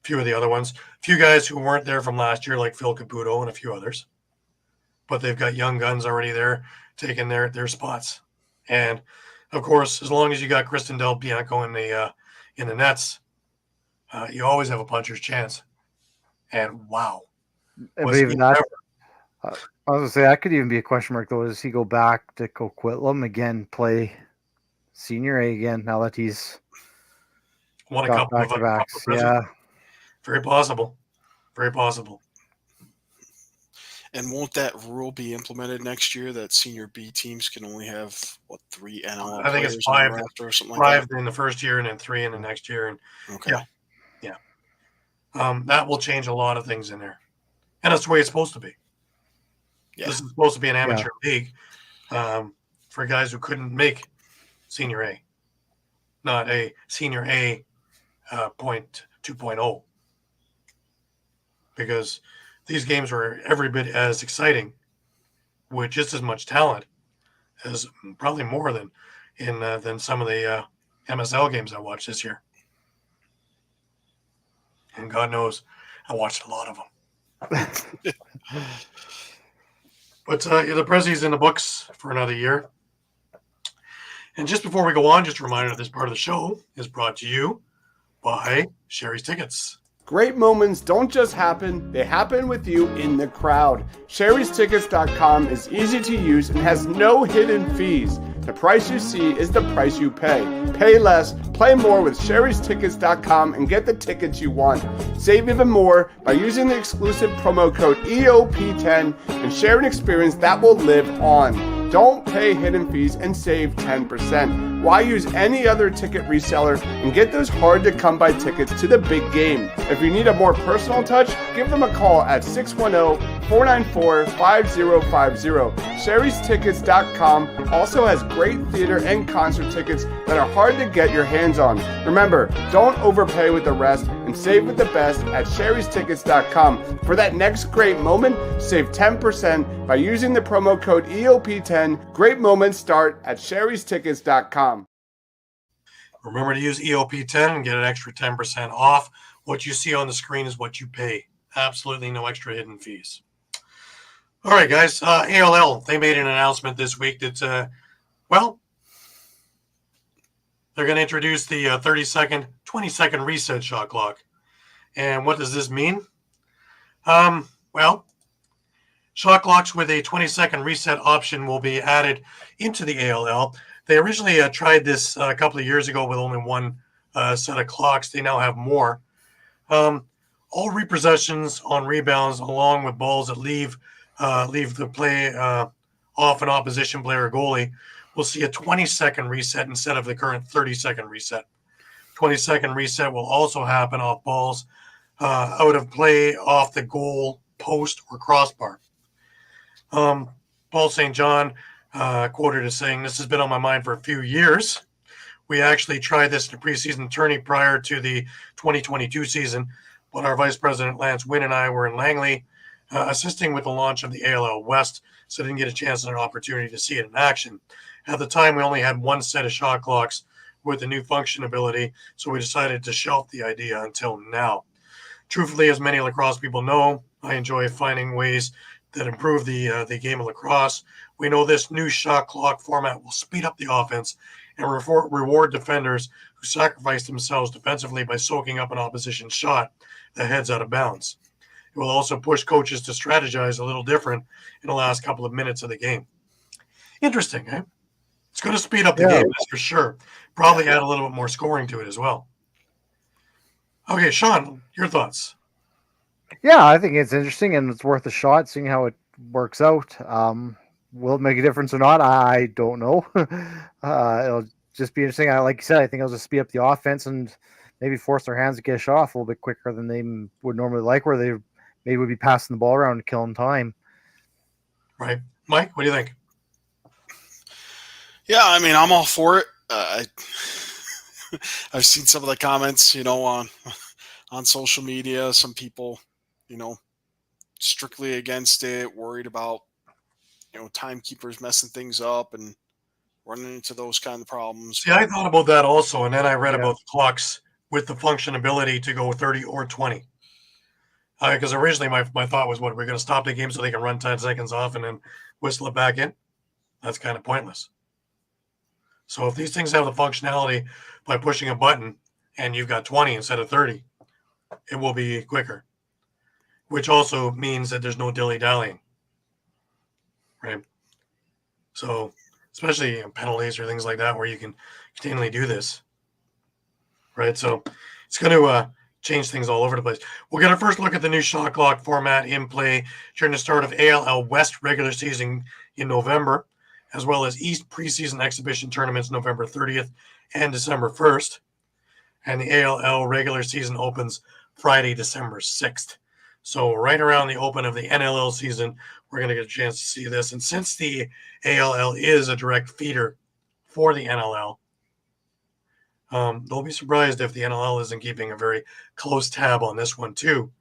few of the other ones. A few guys who weren't there from last year, like Phil Caputo and a few others. But they've got young guns already there taking their spots. And, of course, as long as you got Kristen Del Bianco in the nets, you always have a puncher's chance. And, wow. But even that, I was going to say, that could even be a question mark, though. Does he go back to Coquitlam again, play Senior A again, now that he's won a couple of back-to-backs? Yeah. Very possible. Very possible. And won't that rule be implemented next year that Senior B teams can only have 3 NLL? I think it's 5 or something 5 in the first year and then 3 in the next year. And okay. Yeah. That will change a lot of things in there, and that's the way it's supposed to be. Yeah. This is supposed to be an amateur league for guys who couldn't make Senior A, not a Senior A point 2.0, because these games were every bit as exciting with just as much talent, as probably more than some of the MSL games I watched this year. And God knows, I watched a lot of them. But the Prezzy's in the books for another year. And just before we go on, just a reminder that this part of the show is brought to you by Sherry's Tickets. Great moments don't just happen, they happen with you in the crowd. Sherry'sTickets.com is easy to use and has no hidden fees. The price you see is the price you pay. Pay less, play more with Sherry'sTickets.com and get the tickets you want. Save even more by using the exclusive promo code EOP10 and share an experience that will live on. Don't pay hidden fees and save 10%. Why use any other ticket reseller and get those hard-to-come-by tickets to the big game? If you need a more personal touch, give them a call at 610-494-5050. Sherry'sTickets.com also has great theater and concert tickets that are hard to get your hands on. Remember, don't overpay with the rest and save with the best at Sherry'sTickets.com. For that next great moment, save 10% by using the promo code EOP10. Great moments start at Sherry'sTickets.com. Remember to use EOP10 and get an extra 10% off. What you see on the screen is what you pay. Absolutely no extra hidden fees. All right, guys. ALL, they made an announcement this week that, they're going to introduce the 30-second, 20-second reset shot clock. And what does this mean? Shot clocks with a 20-second reset option will be added into the ALL. They originally tried this a couple of years ago with only one set of clocks. They now have more. All repossessions on rebounds, along with balls that leave the play off an opposition player or goalie, will see a 20-second reset instead of the current 30-second reset. 20-second reset will also happen off balls out of play off the goal post or crossbar. Paul St. John quoted as saying, "This has been on my mind for a few years. We actually tried this in a preseason tourney prior to the 2022 season, but our Vice President Lance Wynn and I were in Langley assisting with the launch of the ALL West, so I didn't get a chance and an opportunity to see it in action. At the time, we only had one set of shot clocks with the new function ability, so we decided to shelf the idea until now. Truthfully, as many lacrosse people know, I enjoy finding ways that improve the game of lacrosse. We know this new shot clock format will speed up the offense and reward defenders who sacrifice themselves defensively by soaking up an opposition shot that heads out of bounds. It will also push coaches to strategize a little different in the last couple of minutes of the game." Interesting, eh? It's going to speed up the game, that's for sure. Probably add a little bit more scoring to it as well. Okay, Shawn, your thoughts? Yeah, I think it's interesting and it's worth a shot, seeing how it works out. Will it make a difference or not? I don't know. It'll just be interesting. Like you said, I think it'll just speed up the offense and maybe force their hands to get a shot off a little bit quicker than they would normally like, where they maybe would be passing the ball around and killing time. Right. Mike, what do you think? Yeah, I mean, I'm all for it. I've seen some of the comments, on social media. Some people, strictly against it, worried about, timekeepers messing things up and running into those kind of problems. See, I thought about that also, and then I read about the clocks with the functionality to go 30 or 20. Because originally my thought was, we're going to stop the game so they can run 10 seconds off and then whistle it back in? That's kind of pointless. So if these things have the functionality by pushing a button and you've got 20 instead of 30, it will be quicker, which also means that there's no dilly-dallying, right? So especially penalties or things like that where you can continually do this, right? So it's going to change things all over the place. We're going to first look at the new shot clock format in play during the start of ALL West regular season in November, as well as East preseason exhibition tournaments November 30th and December 1st. And the ALL regular season opens Friday, December 6th. So right around the open of the NLL season, we're going to get a chance to see this. And since the ALL is a direct feeder for the NLL, they'll be surprised if the NLL isn't keeping a very close tab on this one too,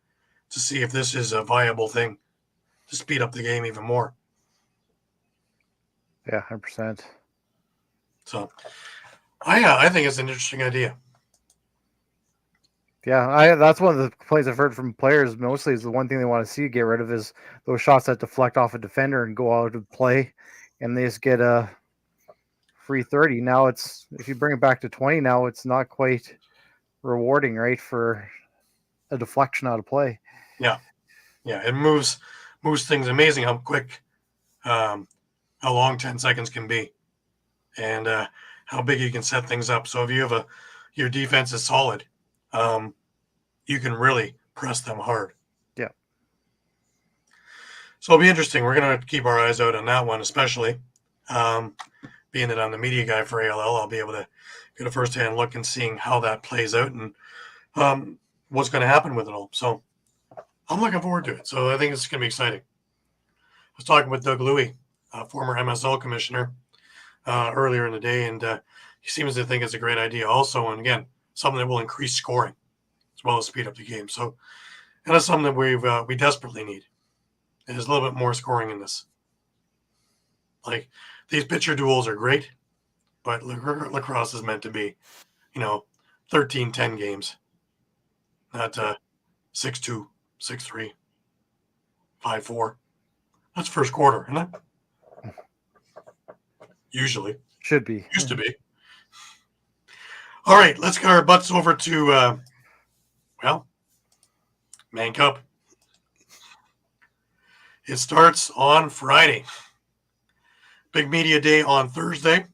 to see if this is a viable thing to speed up the game even more. Yeah, 100%. So I think it's an interesting idea. Yeah, that's one of the complaints I've heard from players mostly is the one thing they want to see get rid of is those shots that deflect off a defender and go out of play, and they just get a free 30. Now it's, if you bring it back to 20, now it's not quite rewarding, right, for a deflection out of play. Yeah, it moves things. Amazing how quick, how long 10 seconds can be, and how big you can set things up. So if you have your defense is solid, you can really press them hard. Yeah. So it'll be interesting. We're going to keep our eyes out on that one, especially being that I'm the media guy for ALL. I'll be able to get a first-hand look and seeing how that plays out and what's going to happen with it all. So I'm looking forward to it. So I think it's going to be exciting. I was talking with Doug Louie, former MSL commissioner, earlier in the day, and he seems to think it's a great idea also. And again, something that will increase scoring as well as speed up the game. So, and that's something that we desperately need. There's a little bit more scoring in this. Like, these pitcher duels are great, but lacrosse is meant to be, 13-10 games, not 6-2, 6-3, 5-4. That's first quarter, isn't it? Usually. Should be. Used to be. All right, let's get our butts over to, Mann Cup. It starts on Friday. Big media day on Thursday.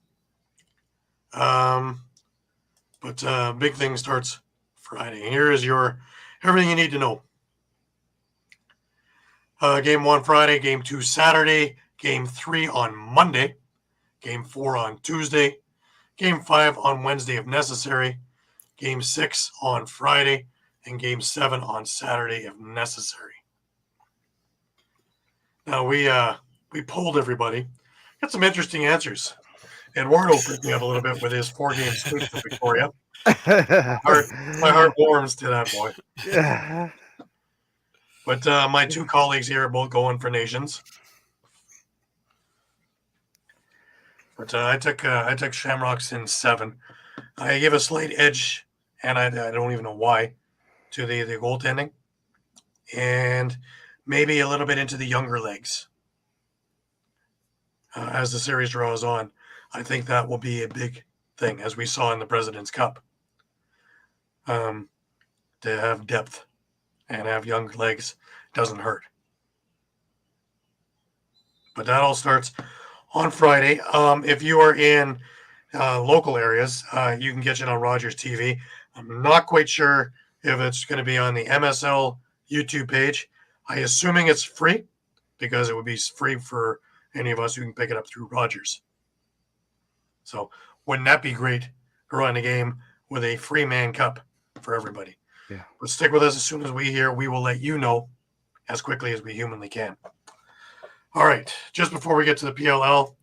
But big thing starts Friday. Here is everything you need to know. Game 1 Friday, Game 2 Saturday, Game 3 on Monday, Game 4 on Tuesday, Game 5 on Wednesday if necessary, Game 6 on Friday, and Game 7 on Saturday if necessary. Now, we polled everybody. Got some interesting answers. Eduardo freaked me up a little bit with his 4-game sweep for Victoria. My heart warms to that boy. Yeah. But my two colleagues here are both going for Nations. But I took Shamrocks in 7. I gave a slight edge, and I don't even know why, to the goaltending, and maybe a little bit into the younger legs. As the series draws on, I think that will be a big thing, as we saw in the President's Cup. To have depth and have young legs doesn't hurt. But that all starts on Friday. If you are in local areas, you can catch it on Rogers TV. I'm not quite sure if it's going to be on the MSL YouTube page. I'm assuming it's free because it would be free for any of us who can pick it up through Rogers. So wouldn't that be great to run a game with a free Mann Cup for everybody? Yeah. But stick with us. As soon as we hear, we will let you know as quickly as we humanly can. All right. Just before we get to the PLL,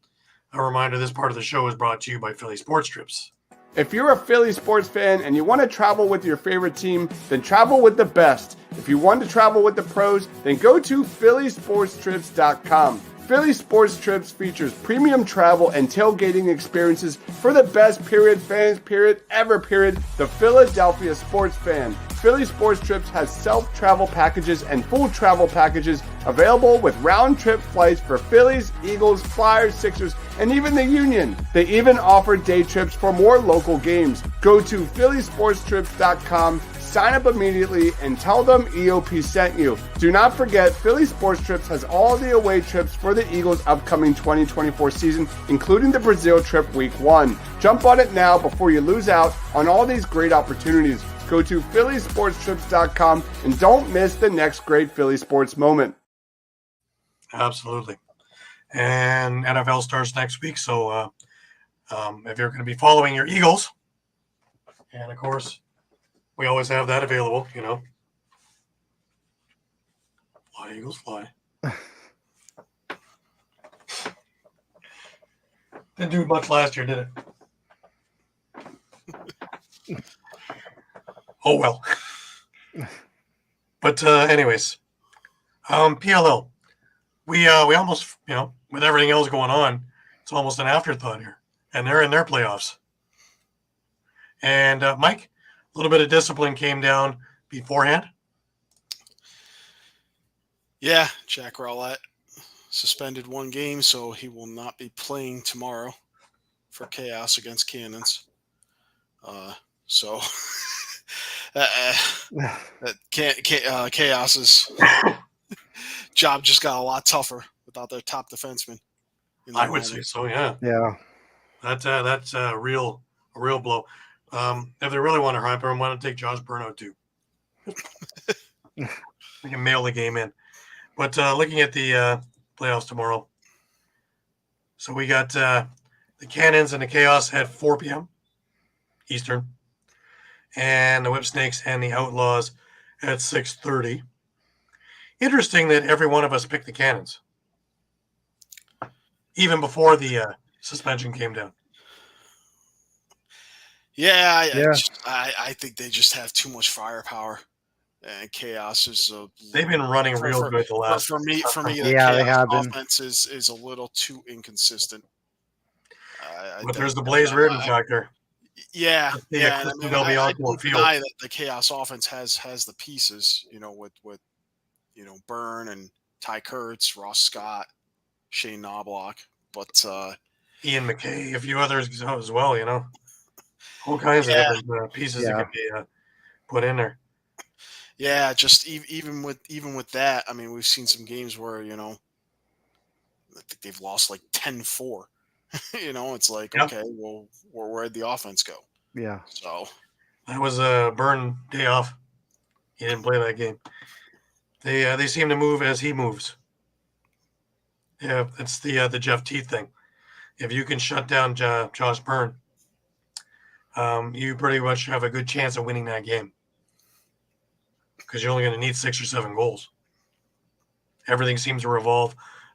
a reminder, this part of the show is brought to you by Philly Sports Trips. If you're a Philly sports fan and you want to travel with your favorite team, then travel with the best. If you want to travel with the pros, then go to phillysportstrips.com. Philly Sports Trips features premium travel and tailgating experiences for the best fans ever, the Philadelphia sports fan. Philly Sports Trips has self-travel packages and full travel packages available with round-trip flights for Phillies, Eagles, Flyers, Sixers, and even the Union. They even offer day trips for more local games. Go to phillysportstrips.com, sign up immediately, and tell them EOP sent you. Do not forget, Philly Sports Trips has all the away trips for the Eagles' upcoming 2024 season, including the Brazil trip week 1. Jump on it now before you lose out on all these great opportunities. Go to phillysportstrips.com and don't miss the next great Philly sports moment. Absolutely. And NFL starts next week, so if you're going to be following your Eagles, and of course, we always have that available, Fly, Eagles, fly. Didn't do much last year, did it? Oh, well. But anyways, PLL. We almost, with everything else going on, it's almost an afterthought here. And they're in their playoffs. And Mike, a little bit of discipline came down beforehand. Yeah, Jack Rowlett suspended 1 game, so he will not be playing tomorrow for Chaos against Cannons. So Chaos's job just got a lot tougher without their top defenseman. I would say so, yeah. Yeah. That's a real blow. If they really want to hype him, why don't take Josh Burnow too? We can mail the game in. But looking at the playoffs tomorrow, so we got the Cannons and the Chaos at 4 p.m. Eastern, and the Whipsnakes and the Outlaws at 6:30. Interesting that every one of us picked the Cannons, even before the suspension came down. Yeah, I think they just have too much firepower, and Chaos is they've been running real good the last. For me, the Chaos offense is a little too inconsistent. But there's the Blaze Reardon factor. Yeah. I don't deny that the Chaos offense has the pieces, with Byrne and Ty Kurtz, Ross Scott, Shane Knobloch, but Ian McKay, a few others as well, all kinds of different pieces that can be put in there. Yeah, just even with that, I mean, we've seen some games where I think they've lost like 10-4. It's like, okay, well, where'd the offense go? Yeah. So that was a Byrne day off. He didn't play that game. They seem to move as he moves. Yeah, it's the Jeff Teeth thing. If you can shut down Josh Byrne, you pretty much have a good chance of winning that game because you're only going to need 6 or 7 goals. Everything seems to revolve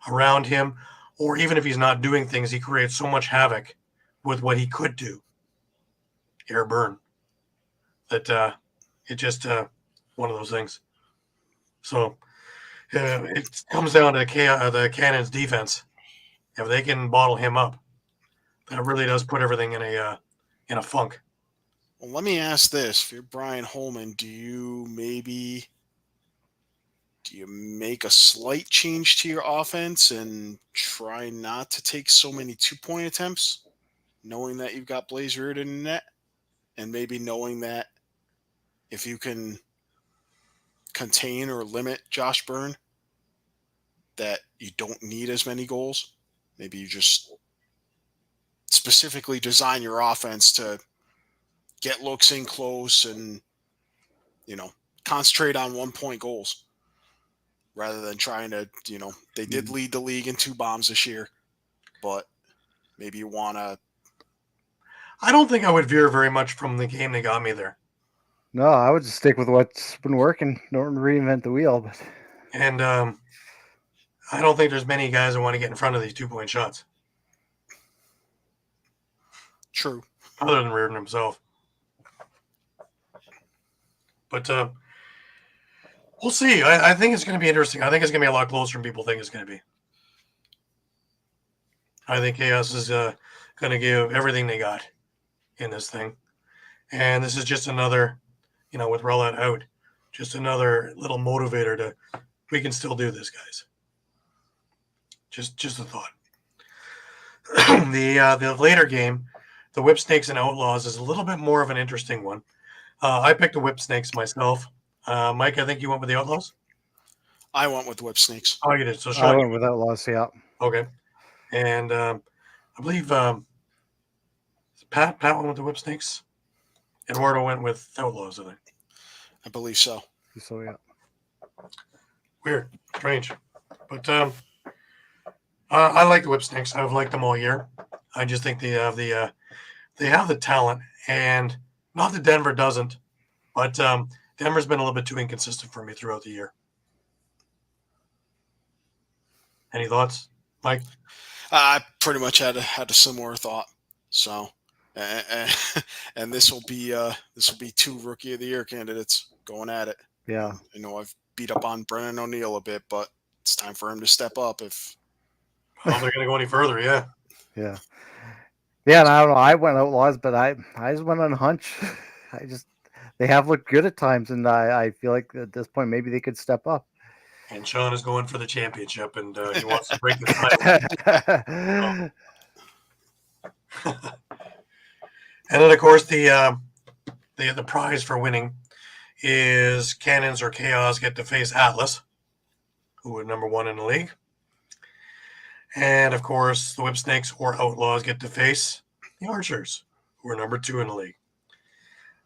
around him, or even if he's not doing things, he creates so much havoc with what he could do. Air Byrne. That it's just one of those things. So it comes down to the Cannons' defense. If they can bottle him up, that really does put everything in a funk. Well, let me ask this: if you're Brian Holman, do you make a slight change to your offense and try not to take so many 2-point attempts, knowing that you've got Blaze Reardon in net, and maybe knowing that if you can contain or limit Josh Byrne, that you don't need as many goals? Maybe you just specifically design your offense to get looks in close and, concentrate on 1-point goals rather than trying to, they did lead the league in 2 bombs this year, but maybe you want to. I don't think I would veer very much from the game they got me there. No, I would just stick with what's been working. Don't reinvent the wheel. But And I don't think there's many guys that want to get in front of these 2-point shots. True. Other than Reardon himself. But we'll see. I think it's going to be interesting. I think it's going to be a lot closer than people think it's going to be. I think Chaos is going to give everything they got in this thing. And this is just another, with Rowlett out, just another little motivator to, we can still do this, guys. Just a thought. The later game, the Whipsnakes and Outlaws, is a little bit more of an interesting one. I picked the Whipsnakes myself. Mike, I think you went with the Outlaws? I went with Whipsnakes. Oh, you did. So I went with Outlaws, yeah. Okay. And I believe Pat went with the Whipsnakes. Eduardo went with Outlaws, I think. I believe so. So, yeah. Weird. Strange. But I like the Whipsnakes. I've liked them all year. I just think they have the talent, and not that Denver doesn't, but Denver's been a little bit too inconsistent for me throughout the year. Any thoughts, Mike? I pretty much had a similar thought. So, and, and this will be 2 Rookie of the Year candidates going at it. Yeah. I know I've beat up on Brennan O'Neill a bit, but it's time for him to step up. If They're going to go any further, yeah. Yeah. Yeah, and I don't know. I went Outlaws, but I just went on a hunch. They have looked good at times, and I feel like at this point maybe they could step up. And Shawn is going for the championship, and he wants to break the tie. And then, of course, the prize for winning is Cannons or Chaos get to face Atlas, who are number 1 in the league. And, of course, the Whip Snakes or Outlaws get to face the Archers, who are number 2 in the league.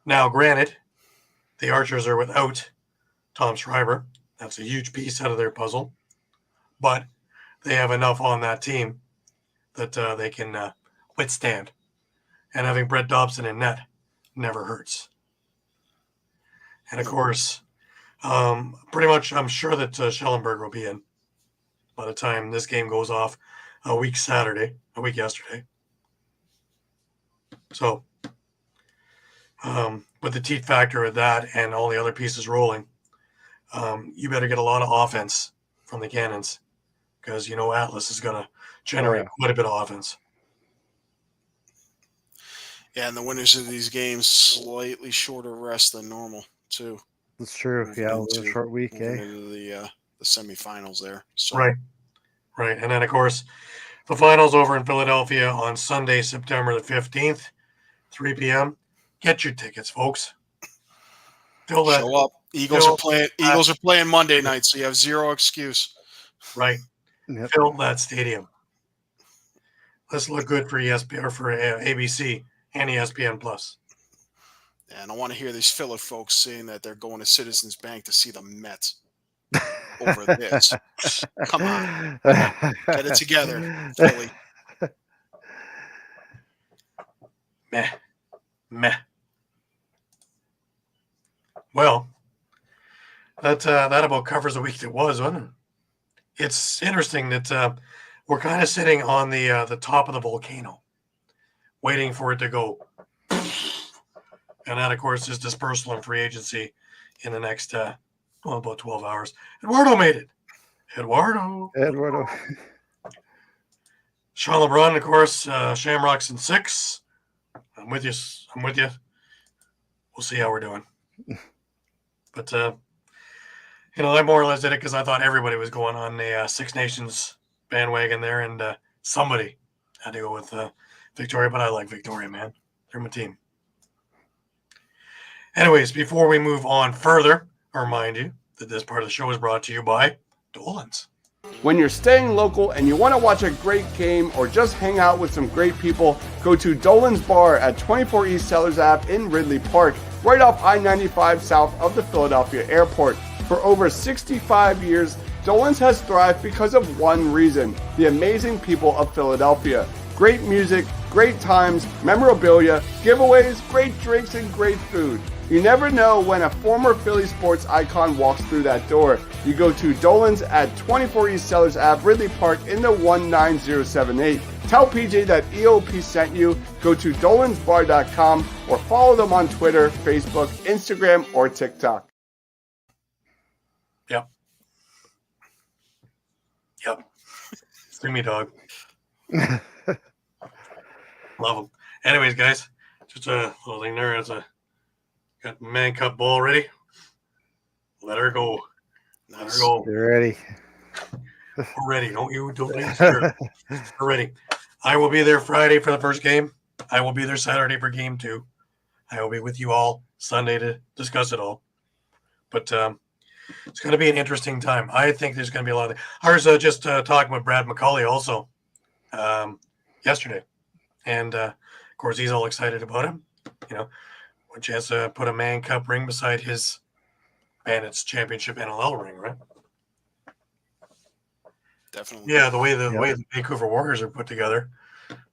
Now, granted, the Archers are without Tom Schreiber. That's a huge piece out of their puzzle. But they have enough on that team that they can withstand. And having Brett Dobson in net never hurts. And, of course, pretty much I'm sure that Schellenberg will be in by the time this game goes off a week yesterday. So, with the teat factor of that and all the other pieces rolling, you better get a lot of offense from the Cannons because, Atlas is going to generate quite a bit of offense. Yeah, and the winners of these games slightly shorter rest than normal, too. That's true. Moving Yeah, it was a short week, moving into the semifinals there. So. Right. And then, of course, the finals over in Philadelphia on Sunday, September the 15th, 3 p.m. Get your tickets, folks. Show up. Eagles are playing Monday night, so you have zero excuse. Right. Yep. Fill that stadium. Let's look good for ESPN or for ABC and ESPN Plus. And I want to hear these Philly folks saying that they're going to Citizens Bank to see the Mets over this. Come on. Get it together, Philly. Meh. Well, that about covers the week that was, wasn't it? It's interesting that we're kind of sitting on the top of the volcano, waiting for it to go. And that, of course, is dispersal and free agency in the next, about 12 hours. Eduardo made it. Eduardo. Sean LeBron, of course, Shamrocks in 6. I'm with you. We'll see how we're doing. But, I more or less did it because I thought everybody was going on the Six Nations bandwagon there, and somebody had to go with Victoria, but I like Victoria, man. They're my team. Anyways, before we move on further, I remind you that this part of the show is brought to you by Dolan's. When you're staying local and you want to watch a great game or just hang out with some great people, go to Dolan's Bar at 24 East Sellers Ave in Ridley Park, right off I-95 south of the Philadelphia airport. For over 65 years, Dolan's has thrived because of one reason: the amazing people of Philadelphia. Great music, great times, memorabilia, giveaways, great drinks, and great food. You never know when a former Philly sports icon walks through that door. You go to Dolan's at 24 East Sellers Ave, Ridley Park in the 19078. Tell PJ that EOP sent you. Go to dolansbar.com or follow them on Twitter, Facebook, Instagram, or TikTok. Yep. Sting me, dog. Love them. Anyways, guys, just a little thing there. Got the Man Cup ball ready. Let her go. Let her go. You're ready. We're ready. Don't be scared. We're ready. I will be there Friday for the first game. I will be there Saturday for game 2. I will be with you all Sunday to discuss it all. But it's going to be an interesting time. I think there's going to be a lot of things. I was just talking with Brad McCauley also yesterday. And, of course, he's all excited about him. One chance to put a Man Cup ring beside his Bandits Championship NLL ring, right? Definitely. Yeah, the way the Vancouver Warriors are put together,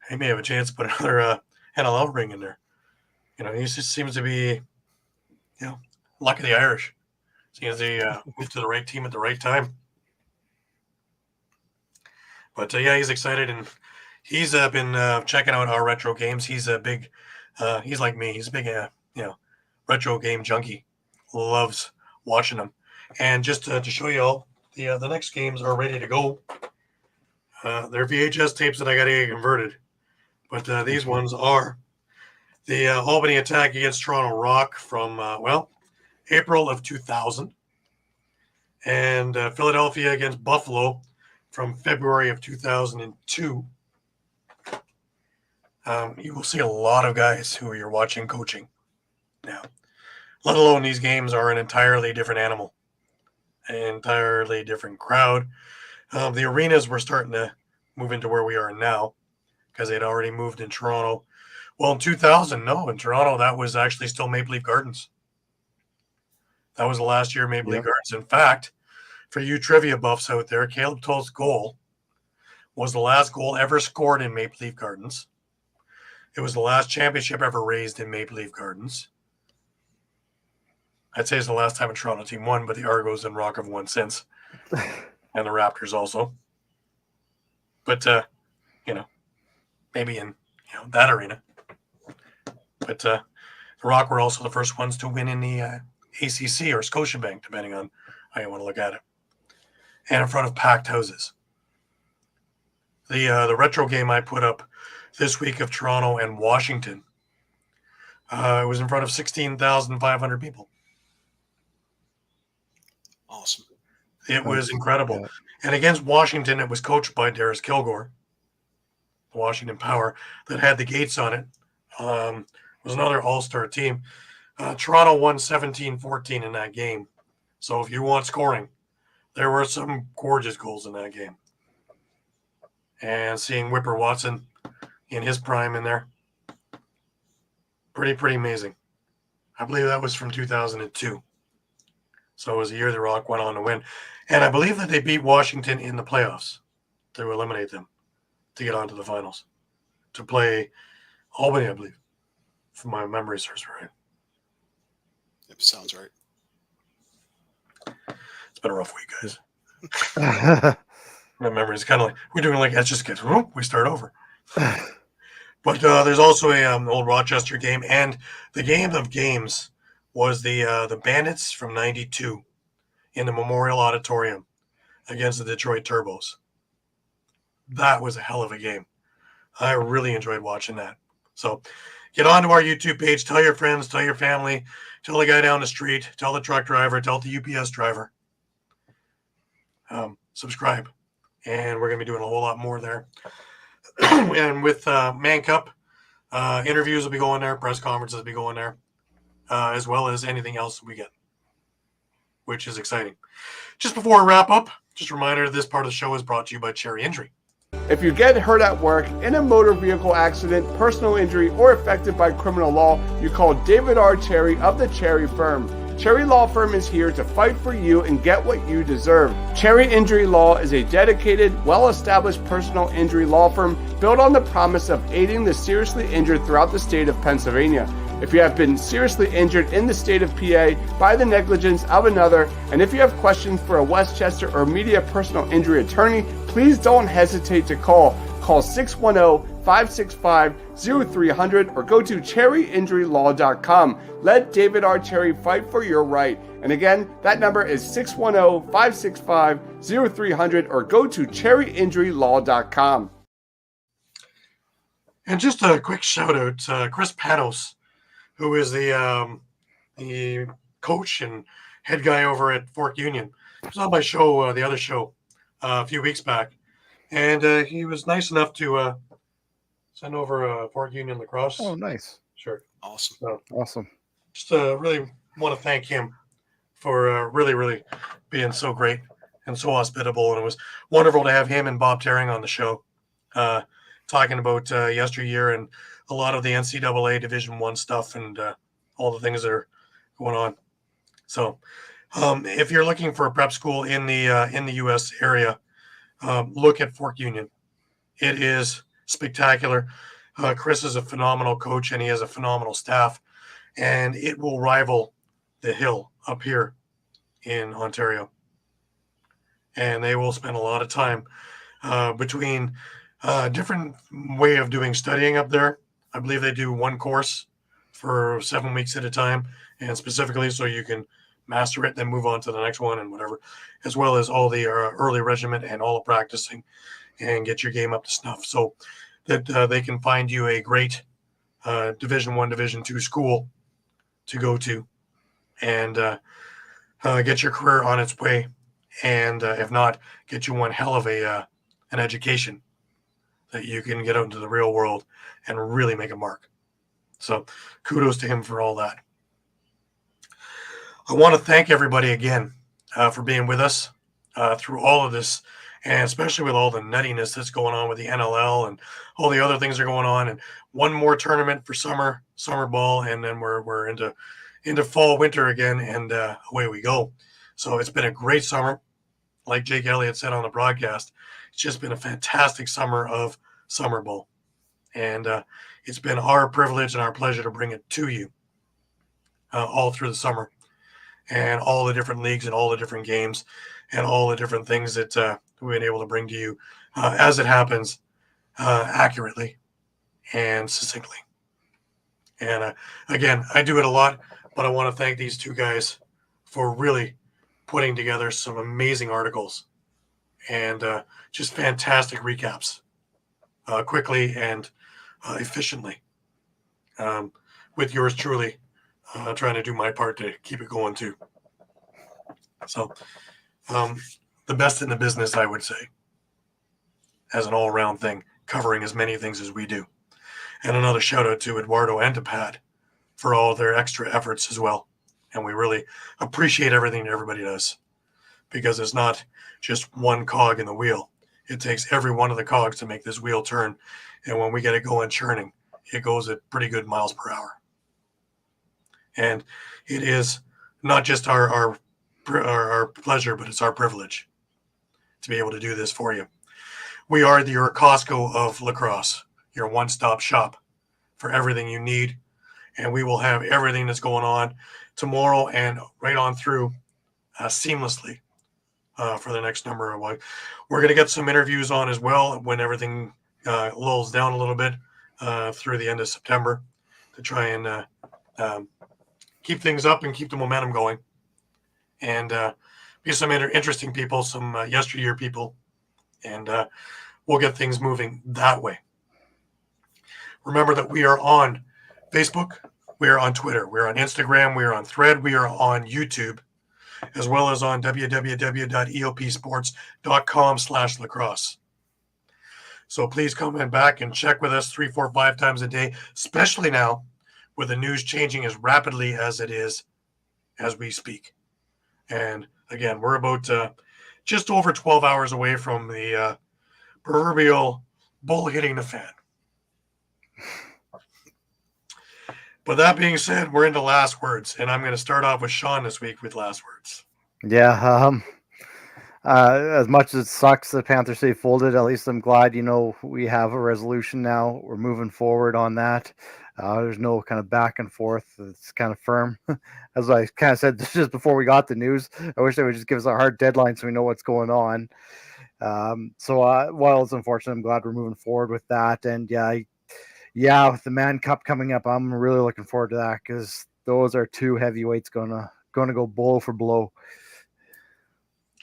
he may have a chance to put another NLL ring in there. He just seems to be, luck of the Irish. Seems they moved to the right team at the right time. But yeah, he's excited, and he's been checking out our retro games. He's a big, he's like me. He's a big, retro game junkie. Loves watching them. And just to show you all, the next games are ready to go. They're VHS tapes that I got to get converted. But these ones are the Albany attack against Toronto Rock from, April of 2000. And Philadelphia against Buffalo from February of 2002. You will see a lot of guys who you're watching coaching now. Let alone these games are an entirely different animal, an entirely different crowd. The arenas were starting to move into where we are now because they'd already moved in Toronto. Well, in 2000, no, in Toronto, that was actually still Maple Leaf Gardens. That was the last year of Maple Leaf Gardens. In fact, for you trivia buffs out there, Caleb Toll's goal was the last goal ever scored in Maple Leaf Gardens. It was the last championship ever raised in Maple Leaf Gardens. I'd say it's the last time a Toronto team won, but the Argos and Rock have won since. And the Raptors also. But, maybe in that arena. But the Rock were also the first ones to win in the ACC or Scotiabank, depending on how you want to look at it. And in front of packed houses. The retro game I put up this week of Toronto and Washington, it was in front of 16,500 people. Awesome. It was incredible. And against Washington, it was coached by Darius Kilgore, the Washington Power, that had the gates on it. It was another all-star team. Toronto won 17-14 in that game. So if you want scoring, there were some gorgeous goals in that game. And seeing Whipper Watson in his prime in there, pretty amazing. I believe that was from 2002. So it was the year the Rock went on to win. And I believe that they beat Washington in the playoffs to eliminate them, to get on to the finals, to play Albany, I believe, if my memory serves right. Yep, sounds right. It's been a rough week, guys. My memory is kind of like, we're doing like, let's just get, we start over. But there's also a old Rochester game, and the game of games was the Bandits from 92 in the Memorial Auditorium against the Detroit Turbos. That was a hell of a game. I really enjoyed watching that. So get onto our YouTube page, tell your friends, tell your family, tell the guy down the street, tell the truck driver, tell the UPS driver. Subscribe. And we're going to be doing a whole lot more there. And with Man Cup, interviews will be going there, press conferences will be going there, as well as anything else we get, which is exciting. Just before we wrap up, just a reminder, this part of the show is brought to you by Cherry Injury. If you get hurt at work, in a motor vehicle accident, personal injury, or affected by criminal law, you call David R. Cherry of the Cherry Firm. Cherry Law Firm is here to fight for you and get what you deserve. Cherry Injury Law is a dedicated, well-established personal injury law firm built on the promise of aiding the seriously injured throughout the state of Pennsylvania. If you have been seriously injured in the state of PA by the negligence of another, and if you have questions for a Westchester or Media personal injury attorney, please don't hesitate to call. Call 610-565-0300 or go to cherryinjurylaw.com. Let David R. Cherry fight for your right. And again, that number is 610-565-0300 or go to cherryinjurylaw.com. And just a quick shout out, Chris Panos, who is the coach and head guy over at Fork Union. He was on my show, the other show, a few weeks back. And he was nice enough to send over a Fork Union Lacrosse. Oh, nice. Shirt. Awesome. So, Awesome. just really want to thank him for really being so great and so hospitable. And it was wonderful to have him and Bob Tearing on the show, talking about yesteryear and a lot of the NCAA Division I stuff and all the things that are going on. So if you're looking for a prep school in the U.S. area, look at Fork Union. It is spectacular. Chris is a phenomenal coach, and he has a phenomenal staff, and it will rival the Hill up here in Ontario. And they will spend a lot of time between different way of doing studying up there. I believe they do one course for 7 weeks at a time, and specifically so you can master it, then move on to the next one and whatever, as well as all the early regiment and all the practicing and get your game up to snuff, so that they can find you a great Division I, Division II school to go to, and get your career on its way, and if not, get you one hell of an education that you can get out into the real world and really make a mark. So kudos to him for all that. I want to thank everybody again for being with us through all of this, and especially with all the nuttiness that's going on with the NLL and all the other things that are going on. And one more tournament for summer ball, and then we're into fall, winter again, and away we go. So it's been a great summer. Like Jake Elliott said on the broadcast, it's just been a fantastic summer of summer ball. And it's been our privilege and our pleasure to bring it to you all through the summer, and all the different leagues and all the different games and all the different things that we've been able to bring to you as it happens, accurately and succinctly. And again, I do it a lot, but I want to thank these two guys for really putting together some amazing articles and just fantastic recaps, quickly and efficiently, with yours truly trying to do my part to keep it going too. So the best in the business, I would say, as an all-around thing, covering as many things as we do. And another shout out to Eduardo and to Pat for all their extra efforts as well. And we really appreciate everything that everybody does, because it's not just one cog in the wheel. It takes every one of the cogs to make this wheel turn. And when we get it going churning, it goes at pretty good miles per hour. And it is not just our pleasure, but it's our privilege to be able to do this for you. We are your Costco of lacrosse, your one-stop shop for everything you need. And we will have everything that's going on tomorrow and right on through seamlessly for the next number of weeks. We're going to get some interviews on as well when everything lulls down a little bit through the end of September, to try and keep things up and keep the momentum going, and be some interesting people, some yesteryear people, and we'll get things moving that way. Remember that we are on Facebook, we are on Twitter, we are on Instagram, we are on Thread, we are on YouTube, as well as on www.eopsports.com/lacrosse. So please come back and check with us 3, 4, 5 times a day, especially now with the news changing as rapidly as it is as we speak. And again, we're about just over 12 hours away from the proverbial bull hitting the fan. But that being said, we're into last words, and I'm going to start off with Shawn this week with last words. Yeah. As much as it sucks that Panther City folded, at least I'm glad, we have a resolution now. We're moving forward on that. There's no kind of back and forth. It's kind of firm. As I kind of said just before we got the news, I wish they would just give us a hard deadline so we know what's going on. So while it's unfortunate, I'm glad we're moving forward with that. And yeah, with the Mann Cup coming up, I'm really looking forward to that, because those are two heavyweights gonna go blow for blow.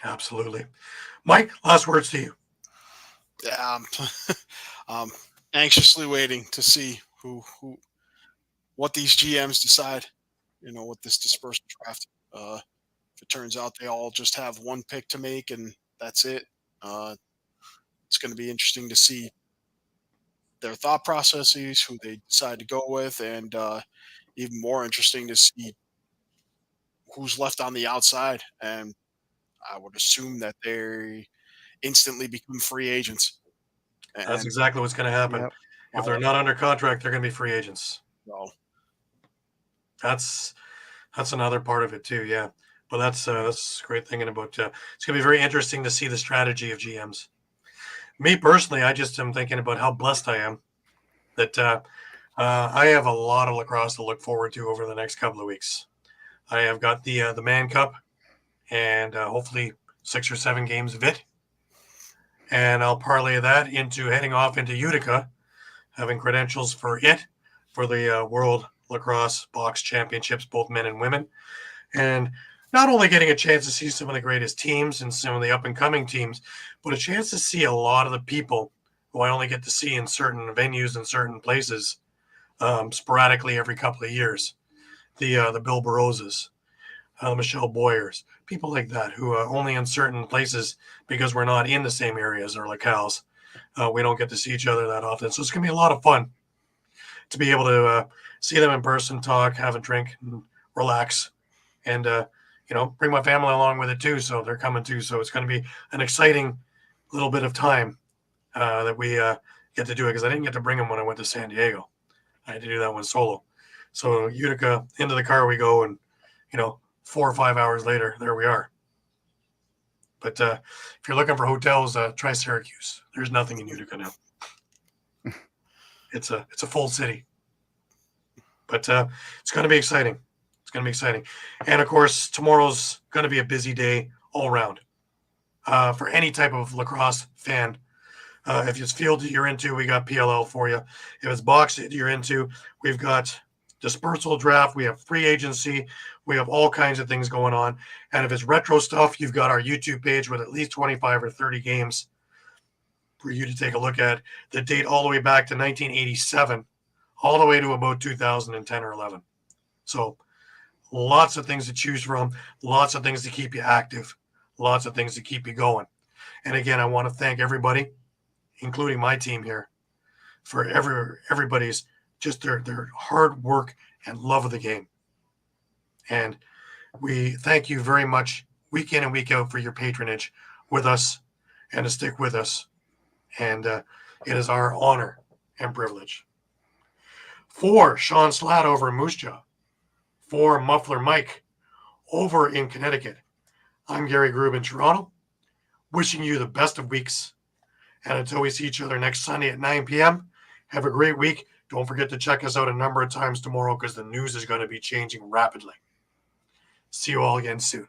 Absolutely. Mike, last words to you. Yeah, I'm anxiously waiting to see what these GMs decide, with this dispersed draft. If it turns out they all just have one pick to make and that's it, it's going to be interesting to see their thought processes, who they decide to go with, and even more interesting to see who's left on the outside. And I would assume that they instantly become free agents. And that's exactly what's going to happen. Yep. If they're not under contract, they're going to be free agents. So that's another part of it too. Yeah, but that's a great thing about. It's going to be very interesting to see the strategy of GMs. Me personally, I just am thinking about how blessed I am that I have a lot of lacrosse to look forward to over the next couple of weeks. I have got the Mann Cup, and hopefully 6 or 7 games of it. And I'll parlay that into heading off into Utica, having credentials for the World Lacrosse Box Championships, both men and women. And not only getting a chance to see some of the greatest teams and some of the up-and-coming teams, but a chance to see a lot of the people who I only get to see in certain venues and certain places sporadically every couple of years. The Bill Barozas, Michelle Boyers, people like that who are only in certain places because we're not in the same areas or locales. We don't get to see each other that often. So it's going to be a lot of fun to be able to see them in person, talk, have a drink, and relax. And, bring my family along with it too. So they're coming too. So it's going to be an exciting little bit of time that we get to do it, because I didn't get to bring them when I went to San Diego. I had to do that one solo. So Utica, into the car we go, and 4 or 5 hours later, there we are. But if you're looking for hotels, try Syracuse. There's nothing in Utica now. It's a full city. But it's going to be exciting. It's going to be exciting. And, of course, tomorrow's going to be a busy day all around for any type of lacrosse fan. If it's field that you're into, we got PLL for you. If it's box that you're into, we've got dispersal draft. We have free agency. We have all kinds of things going on. And if it's retro stuff, you've got our YouTube page with at least 25 or 30 games for you to take a look at that date all the way back to 1987, all the way to about 2010 or 11. So lots of things to choose from, lots of things to keep you active, lots of things to keep you going. And again, I want to thank everybody, including my team here, for everybody's just their hard work and love of the game. And we thank you very much week in and week out for your patronage with us and to stick with us. And it is our honor and privilege. For Shawn Slaght over in Moose Jaw, for Muffler Mike over in Connecticut, I'm Gary Groob in Toronto, wishing you the best of weeks. And until we see each other next Sunday at 9 p.m., have a great week. Don't forget to check us out a number of times tomorrow, because the news is going to be changing rapidly. See you all again soon.